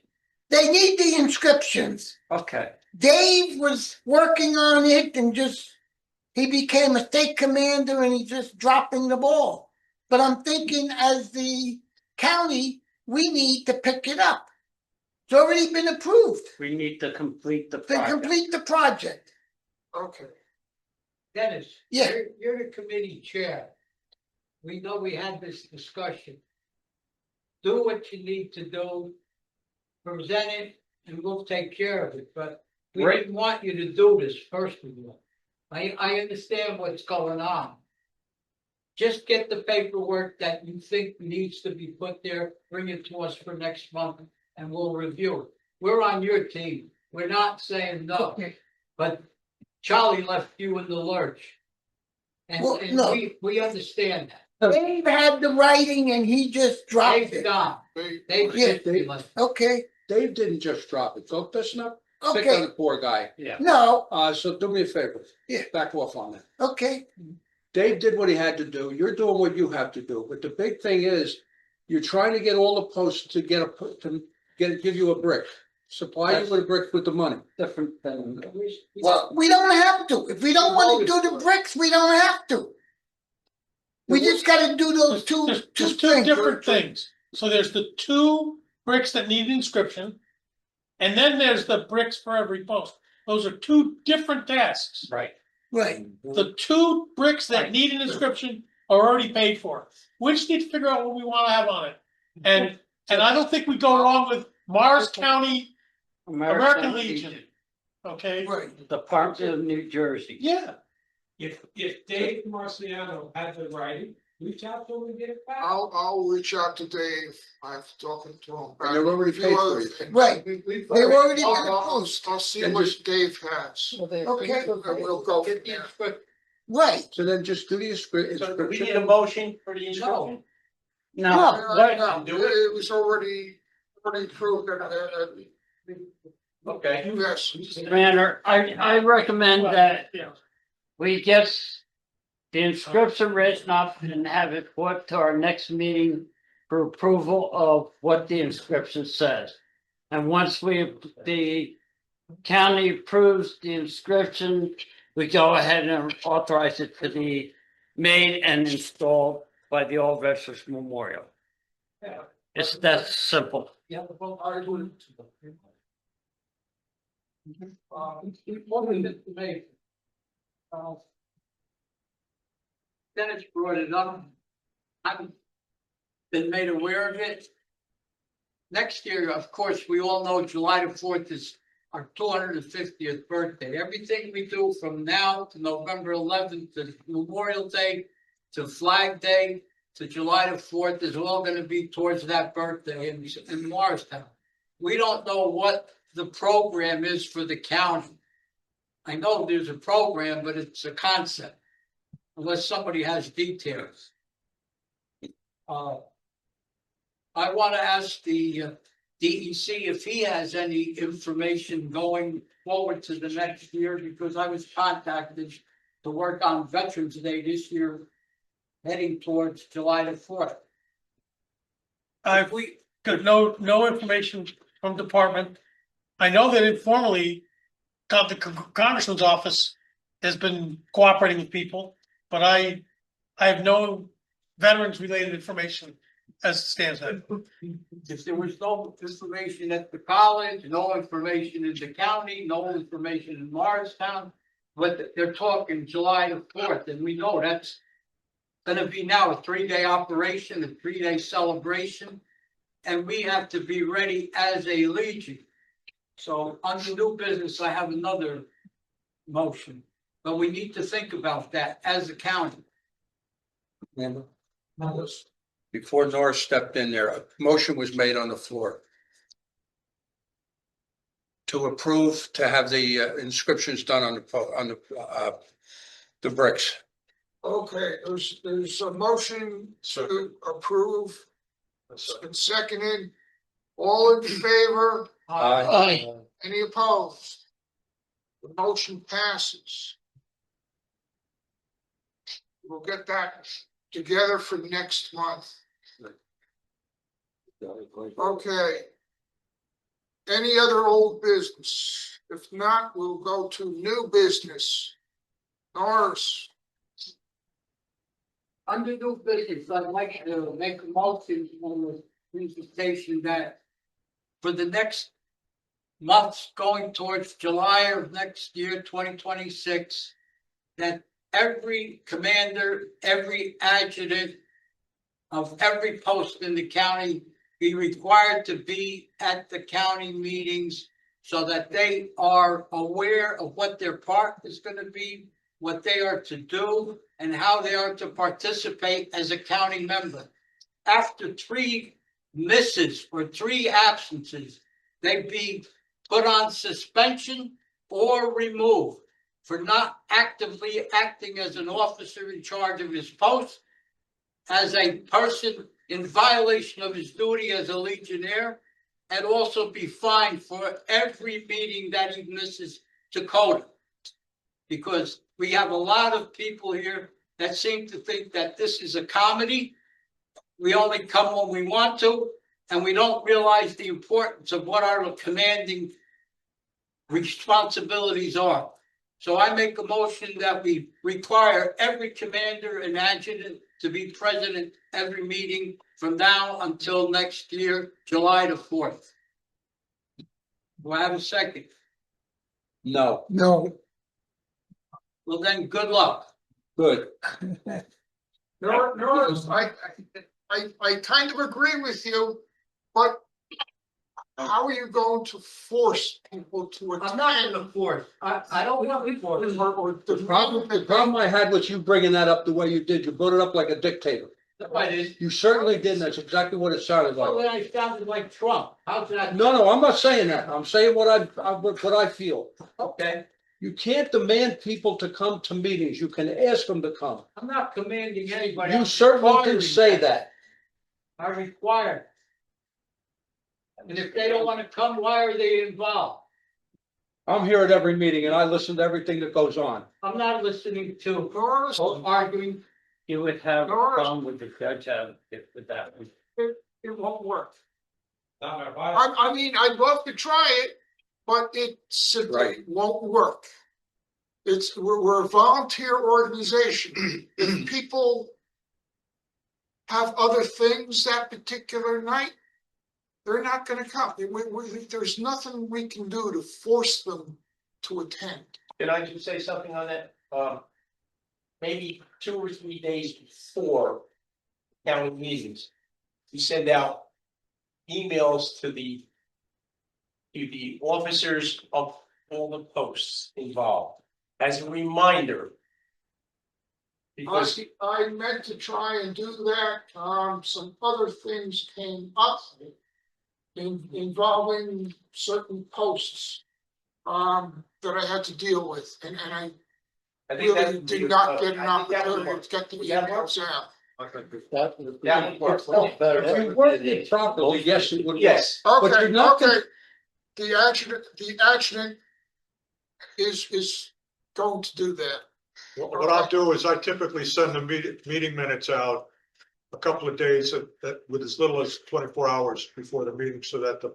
They need the inscriptions. Okay. Dave was working on it and he became a state commander and he's just dropping the ball. But I'm thinking as the county, we need to pick it up. It's already been approved. We need to complete the To project. complete the project. Okay. Dennis, Yeah. you're the committee chair. We know we had this discussion. Do what you need to do, present it, and we'll take care of it, but we Right. didn't want you to do this first of all. I understand what's going on. Just get the paperwork that you think needs to be put there, bring it to us for next month, and we'll review it. We're on your team. We're not saying no, but Charlie left you in the lurch. And, Well, and no. we understand that. Dave had the writing and he just dropped Dave's it. gone. Dave's Yeah. just left. Okay, Dave didn't just drop it. Don't listen up. Pick on okay. the poor guy. Yeah. No, So do me a favor. Yeah. Back off on that. okay. Dave did what he had to do. You're doing what you have to do. But the big thing is, you're trying to get all the posts to give you a brick. Supply you with a brick with the money. Different than. Well, we don't have to. If we don't want to do the bricks, we don't have to. We just gotta do those two There's two things. different things. So there's the 2 bricks that need inscription. And then there's the bricks for every post. Those are 2 different tasks. Right. Right. The 2 bricks that need an inscription are already paid for. We just need to figure out what we want to have on it. And I don't think we go wrong with Morris County American Legion. Okay? Right. Department of New Jersey. Yeah. If Dave Marciano has the writing, reach out to him and get it back. I'll reach out to Dave. I'm talking to him. And they're already paid for it. Right. They've already been approved. I'll see what Dave has. Okay. And we'll go from there. Right. So then just do the So do we need a inscription. motion for the inscription? No. No, it was already approved. Okay. Yes. Commander, I recommend that we get the inscription written up and have it put to our next meeting for approval of what the inscription says. And once the county approves the inscription, we go ahead and authorize it to be made and installed by the All Veterans Memorial. It's that simple. Yeah, well, I would. Important information. Dennis brought it up. I've been made aware of it. Next year, of course, we all know July the 4th is our 250th birthday. Everything we do from now to November 11th to Memorial Day to Flag Day to July the 4th is all going to be towards that birthday in Morristown. We don't know what the program is for the county. I know there's a program, but it's a concept, unless somebody has details. I want to ask the DEC if he has any information going forward to the next year, because I was contacted to work on Veterans Day this year, heading towards July the 4th. We got no information from department. I know that informally, the congressman's office has been cooperating with people, but I have no veterans related information as it stands now. If there was no information at the college, no information in the county, no information in Morristown, but they're talking July the 4th, and we know that's gonna be now a 3-day operation, a 3-day celebration, and we have to be ready as a Legion. So under new business, I have another motion, but we need to think about that as a county. Before Norris stepped in there, a motion was made on the floor to approve to have the inscriptions done on the bricks. Okay, there's a motion to approve. It's been seconded. All in favor? Aye. Any opposed? The motion passes. We'll get that together for next month. Okay. Any other old business? If not, we'll go to new business. Norris. Under new business, I'd like to make a motion on the presentation that for the next months going towards July of next year, 2026, that every commander, every adjutant of every post in the county be required to be at the county meetings so that they are aware of what their part is going to be, what they are to do, and how they are to participate as a county member. After 3 misses or 3 absences, they be put on suspension or removed for not actively acting as an officer in charge of his post, as a person in violation of his duty as a Legionnaire, and also be fined for every meeting that he misses to CODA. Because we have a lot of people here that seem to think that this is a comedy. We only come when we want to, and we don't realize the importance of what our commanding responsibilities are. So I make a motion that we require every commander and adjutant to be present at every meeting from now until next year, July the 4th. Do I have a second? No, No. Well, then, good luck. good. Norris, I kind of agree with you, but how are you going to force people to I'm not attend? gonna force. I don't want to force. The problem I had with you bringing that up the way you did, you brought it up like a dictator. I did. You certainly didn't. That's exactly what it sounded Well, like. then I sounded like Trump. How's that? No, I'm not saying that. I'm saying what I feel. Okay, You can't demand people to come to meetings. You can ask them to come. I'm not commanding anybody. You I'm certainly can requiring say that. I require. And if they don't want to come, why are they involved? I'm here at every meeting and I listen to everything that goes on. I'm not listening to Norris, arguing. You would have a Norris. problem with the judge with that. it won't work. Not our bylaw. I mean, I'd love to try it, but it simply Right. won't work. We're a volunteer organization. If people have other things that particular night, they're not gonna come. There's nothing we can do to force them to attend. Can I just say something on that? Maybe 2 or 3 days before county meetings, we send out emails to the officers of all the posts involved as a reminder. Because I meant to try and do that. Some other things came up involving certain posts that I had to deal with, and I I think really that did not get an I think that would opportunity work. to get the That emails out. That would work. If you worded it properly, yes, it would. work. Yes, But Okay, you're not okay. gonna- The adjutant is going to do that. What I'll do is I typically send the meeting minutes out a couple of days with as little as 24 hours before the meeting, so that the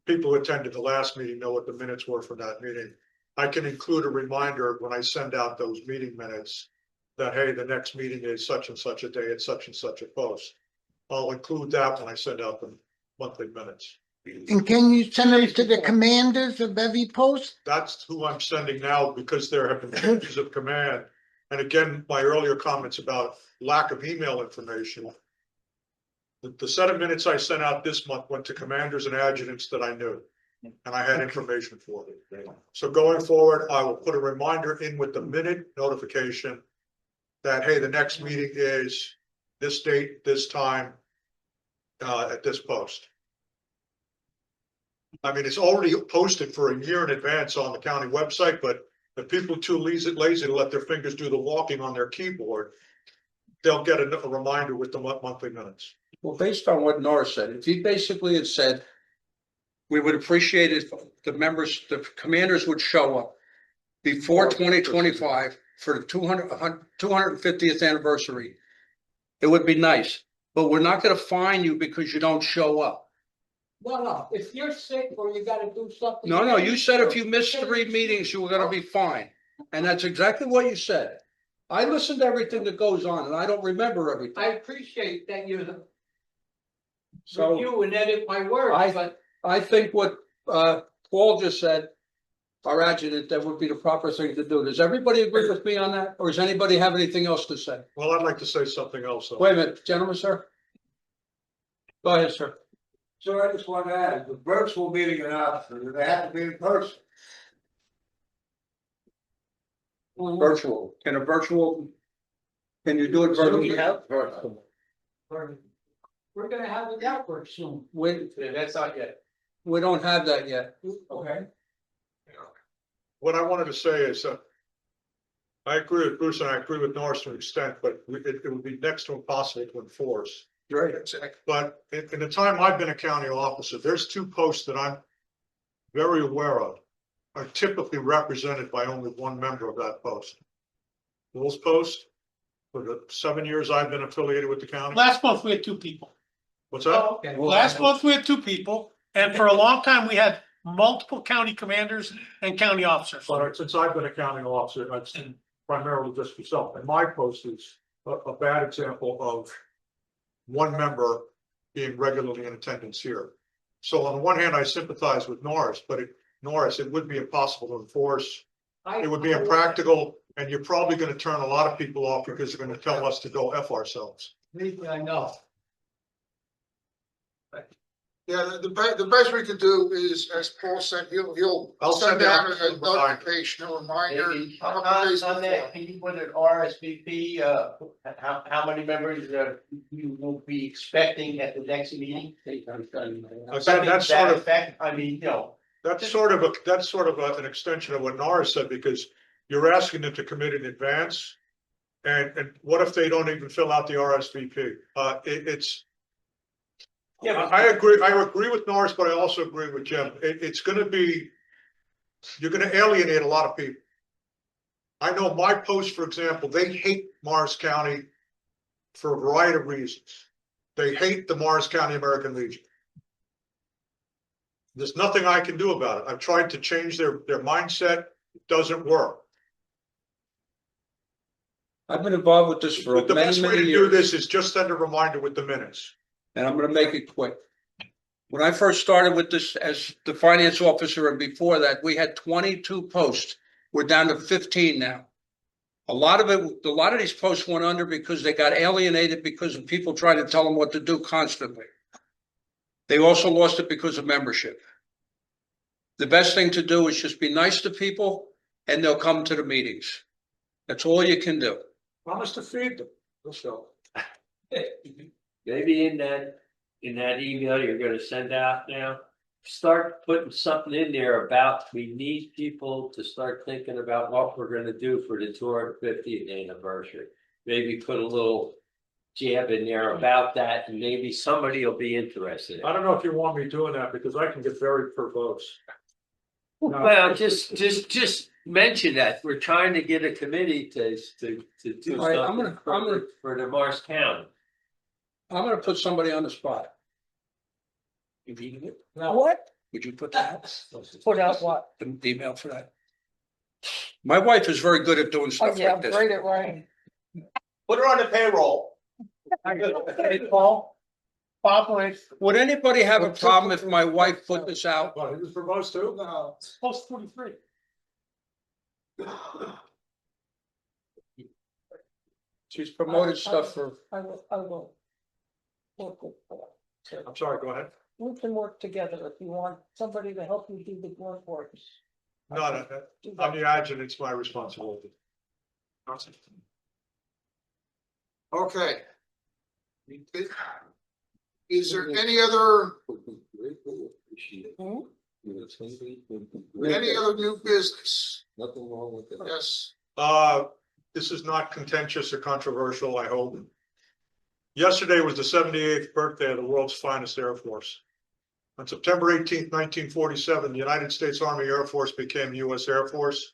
people who attended the last meeting know what the minutes were for that meeting. I can include a reminder when I send out those meeting minutes that, hey, the next meeting is such and such a day at such and such a post. I'll include that when I send out the monthly minutes. And can you send them to the commanders of every post? That's who I'm sending now, because there have been changes of command. And again, my earlier comments about lack of email information. The set of minutes I sent out this month went to commanders and adjutants that I knew. And I had information for them. So going forward, I will put a reminder in with the minute notification that, hey, the next meeting is this date, this time, at this post. I mean, it's already posted for a year in advance on the county website, but if people are too lazy to let their fingers do the walking on their keyboard, they'll get a reminder with the monthly minutes. Well, based on what Norris said, if he basically had said, we would appreciate it if the commanders would show up before 2025 for the 250th anniversary. It would be nice, but we're not gonna fine you because you don't show up. No, if you're sick or you gotta do something. No, you said if you missed 3 meetings, you were gonna be fine. And that's exactly what you said. I listened to everything that goes on and I don't remember I everything. appreciate that you So review and edit my words, but I think what Paul just said, our adjutant, that would be the proper thing to do. Does everybody agree with me on that? Or does anybody have anything else to say? Well, I'd like to say something else. Though. Wait a minute, gentlemen, sir. Go ahead, sir. So I just want to add, the virtual meeting and after, they have to be in person. Virtual, can you do it virtually? we're gonna have a network soon. that's not yet. We don't have that yet. Okay. What I wanted to say is, I agree with Bruce and I agree with Norris to an extent, but it would be next to impossible to enforce. Right. But in the time I've been a county officer, there's 2 posts that I'm very aware of are typically represented by only one member of that post. Those posts, for the 7 years I've been affiliated with the county. Last month, we had 2 people. What's that? Okay. Last month, we had 2 people, and for a long time, we had multiple county commanders and county officers. But since I've been a county officer, I've seen primarily just myself, and my post is a bad example of one member being regularly in attendance here. So on the one hand, I sympathize with Norris, but it would be impossible to enforce. It would be impractical, and you're probably gonna turn a lot of people off because they're gonna tell us to go F ourselves. I know. Yeah, the best we could do is, as Paul said, he'll I'll send send out out a a reminder. notification, a reminder. Maybe a couple days on before. that, can you put an RSVP, how many members you will be expecting at the next meeting? Again, Something to that's that sort of, effect. I mean, you know, that's sort of an extension of what Norris said, because you're asking them to commit in advance. And what if they don't even fill out the RSVP? yeah, but I agree with Norris, but I also agree with Jim. It's gonna be you're gonna alienate a lot of people. I know my post, for example, they hate Morris County for a variety of reasons. They hate the Morris County American Legion. There's nothing I can do about it. I've tried to change their mindset. It doesn't work. I've been involved with this for But the many, best way many to do years, this is just send a reminder with the minutes. and I'm gonna make it quick. When I first started with this as the finance officer and before that, we had 22 posts. We're down to 15 now. A lot of these posts went under because they got alienated because of people trying to tell them what to do constantly. They also lost it because of membership. The best thing to do is just be nice to people and they'll come to the meetings. That's all you can do. Promise to feed them. Let's go. Maybe in that email you're gonna send out now, start putting something in there about, we need people to start thinking about what we're gonna do for the 250th anniversary. Maybe put a little jab in there about that, and maybe somebody will be interested. I don't know if you want me doing that because I can get very verbose. Well, just mention that, we're trying to get a committee to do All right, something for the Morris County. I'm gonna put somebody on the spot. What? Would you put that? Put out what? The email for that? My wife is very good at doing Oh, stuff yeah, like I'm this. great at writing. Put her on the payroll. Hey, Paul. Bob, wait, Would anybody have a problem if my wife put this out? What, he was verbose too? No. post 43. She's promoted stuff for, I will. Work with that. I'm sorry, go ahead. We can work together if you want somebody to help you do the work for us. No, I'm the adjutant, it's my responsibility. Okay. Is there any other new business? Nothing wrong with it. Yes, This is not contentious or controversial, I hope. Yesterday was the 78th birthday of the world's finest Air Force. On September 18th, 1947, the United States Army Air Force became the U.S. Air Force.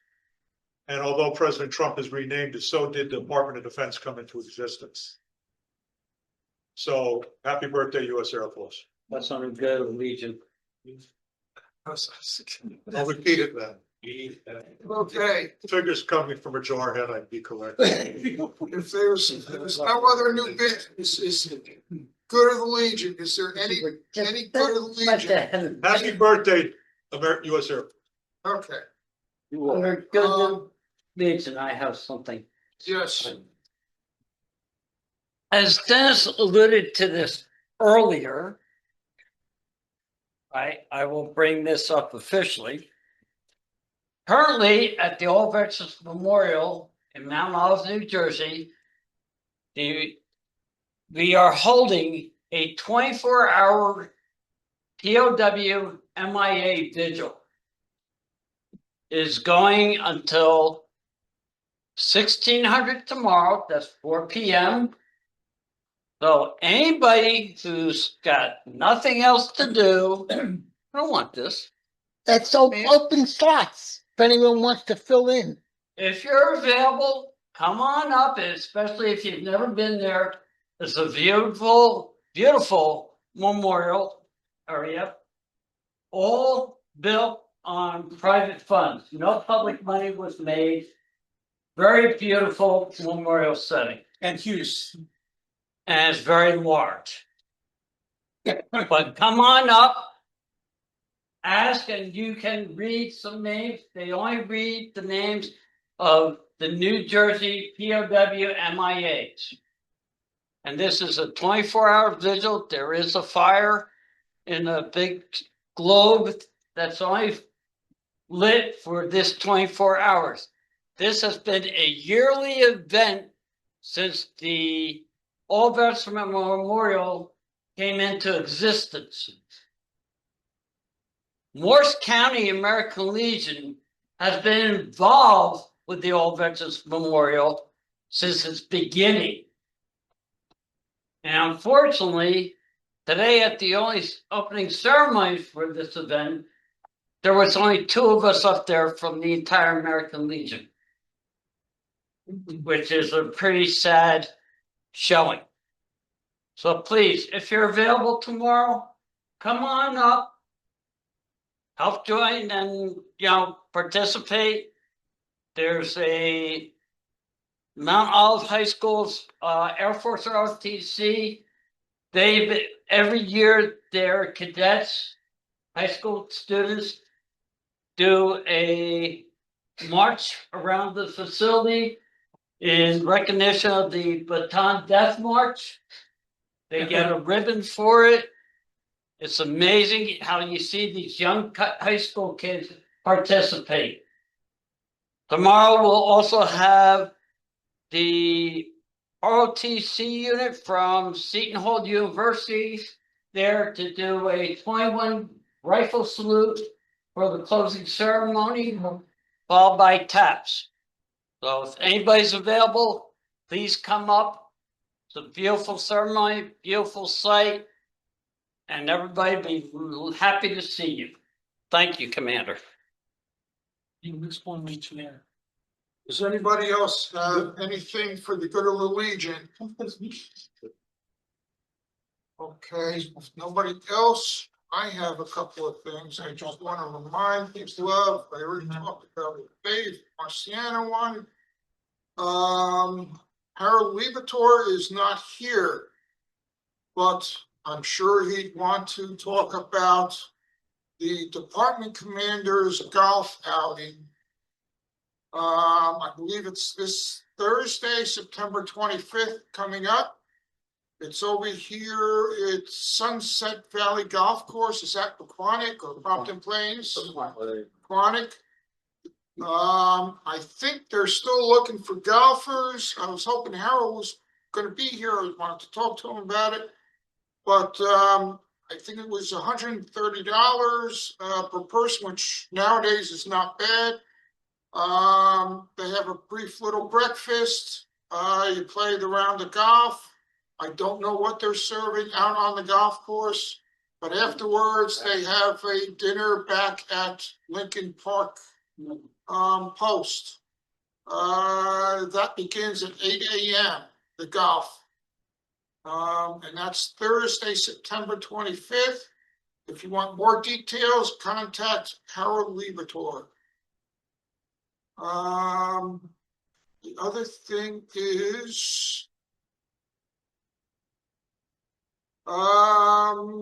And although President Trump has renamed it, so did the Department of Defense come into existence. So happy birthday, U.S. Air Force. That's under good Legion. I'll repeat it then. okay. Figures coming from a jarhead, I'd be correct. If there's no other new business, is good of the Legion, is there any good of the Legion? Happy birthday, U.S. Air Force. Okay, Under good Legion, I have something. yes, As Dennis alluded to this earlier, I will bring this up officially. Currently, at the All Veterans Memorial in Mount Olive, New Jersey, we are holding a 24-hour POW MIA vigil. It is going until 1600 tomorrow, that's 4 p.m. So anybody who's got nothing else to do, I don't want this. That's open slots, if anyone wants to fill in. If you're available, come on up, especially if you've never been there. It's a beautiful, beautiful memorial area, all built on private funds. No public money was made. Very beautiful memorial setting. And Hughes. And it's very large. But come on up, ask, and you can read some names. They only read the names of the New Jersey POW MIAs. And this is a 24-hour vigil. There is a fire in a big globe that's only lit for this 24 hours. This has been a yearly event since the All Veterans Memorial came into existence. Morris County American Legion has been involved with the All Veterans Memorial since its beginning. And unfortunately, today at the only opening ceremony for this event, there was only 2 of us up there from the entire American Legion, which is a pretty sad showing. So please, if you're available tomorrow, come on up. Help join and, participate. There's a Mount Olive High School's Air Force ROTC. Every year their cadets, high school students, do a march around the facility in recognition of the Bataan Death March. They get a ribbon for it. It's amazing how you see these young high school kids participate. Tomorrow we'll also have the ROTC unit from Seton Hall University there to do a 21 rifle salute for the closing ceremony, followed by taps. So if anybody's available, please come up. It's a beautiful ceremony, beautiful sight, and everybody be happy to see you. Thank you, Commander. Does anybody else have anything for the good of the Legion? Okay, if nobody else, I have a couple of things I just want to remind people of. I already talked about the Dave Marciano one. Harold Levator is not here, but I'm sure he'd want to talk about the department commander's golf outing. I believe it's this Thursday, September 25th, coming up. It's over here. It's Sunset Valley Golf Course. Is that Paquonic or Compton Plains? Paquonic. I think they're still looking for golfers. I was hoping Harold was going to be here. I wanted to talk to him about it. But I think it was $130 per person, which nowadays is not bad. They have a brief little breakfast. You play the round of golf. I don't know what they're serving out on the golf course, but afterwards they have a dinner back at Lincoln Park Post. That begins at 8 a.m., the golf. And that's Thursday, September 25th. If you want more details, contact Harold Levator. The other thing is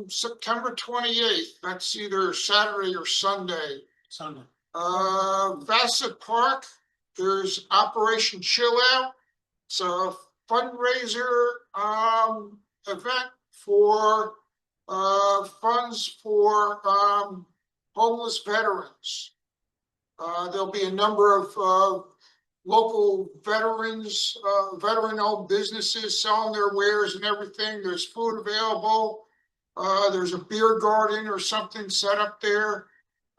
September 28th. That's either Saturday or Sunday. Sunday. Vassar Park, there's Operation Chill Out. It's a fundraiser event for funds for homeless veterans. There'll be a number of local veterans, veteran-owned businesses selling their wares and everything. There's food available. There's a beer garden or something set up there.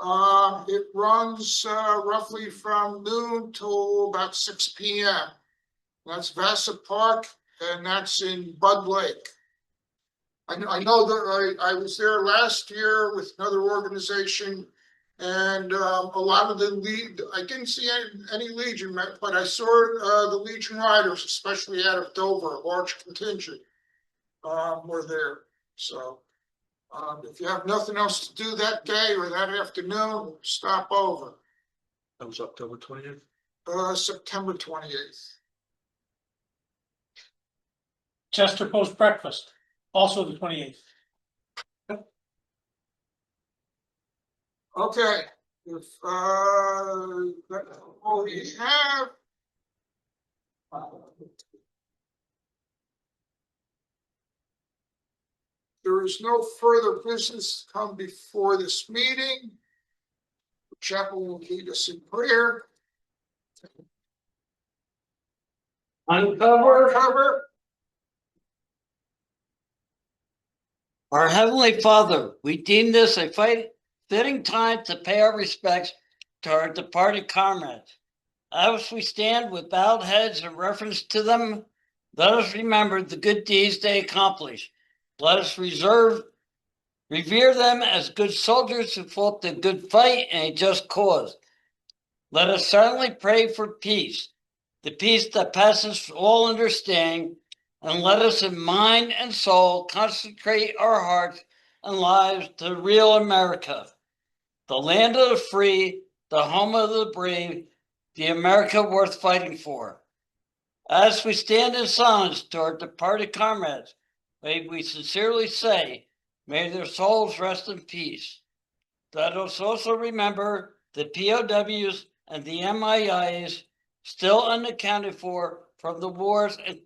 It runs roughly from noon till about 6 p.m. That's Vassar Park, and that's in Bud Lake. I know that I was there last year with another organization, and a lot of the I didn't see any Legion, but I saw the Legion riders, especially out of Dover, a large contingent were there. So if you have nothing else to do that day or that afternoon, stop over. That was October 20th. September 28th. Chester Post Breakfast, also the 28th. Okay, if that's all we have. There is no further business to come before this meeting. The chapel will lead us in prayer. Uncover. Our Heavenly Father, we deem this a fitting time to pay our respects to our departed comrades. As we stand with bowed heads in reference to them, let us remember the good deeds they accomplished. Let us reserve Revere them as good soldiers who fought the good fight and a just cause. Let us silently pray for peace, the peace that passes all understanding, and let us in mind and soul consecrate our hearts and lives to real America, the land of the free, the home of the brave, the America worth fighting for. As we stand in silence to our departed comrades, may we sincerely say, may their souls rest in peace. Let us also remember the POWs and the MIAs still unaccounted for from the wars and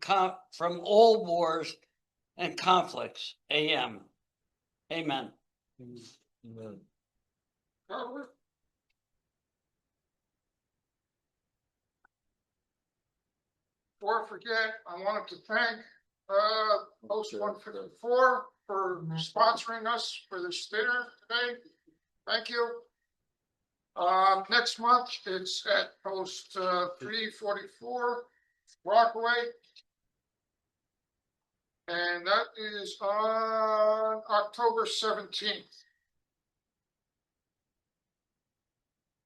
from all wars and conflicts. Amen. Robert? Before I forget, I wanted to thank Post 154 for sponsoring us for this dinner today. Thank you. Next month, it's at Post 344 Rockaway. And that is on October 17th.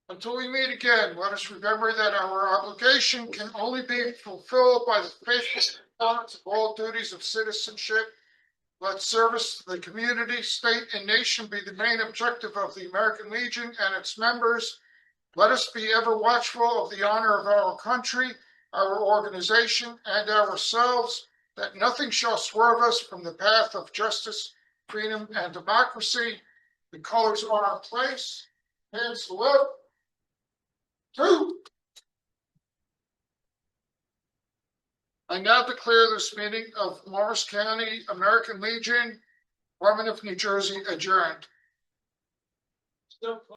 Until we meet again, let us remember that our obligation can only be fulfilled by the faithful performance of all duties of citizenship. Let service to the community, state, and nation be the main objective of the American Legion and its members. Let us be ever watchful of the honor of our country, our organization, and ourselves, that nothing shall swerve us from the path of justice, freedom, and democracy. The colors are in place. Hands salute. 2. I now declare this meeting of Morris County American Legion, Department of New Jersey adjourned.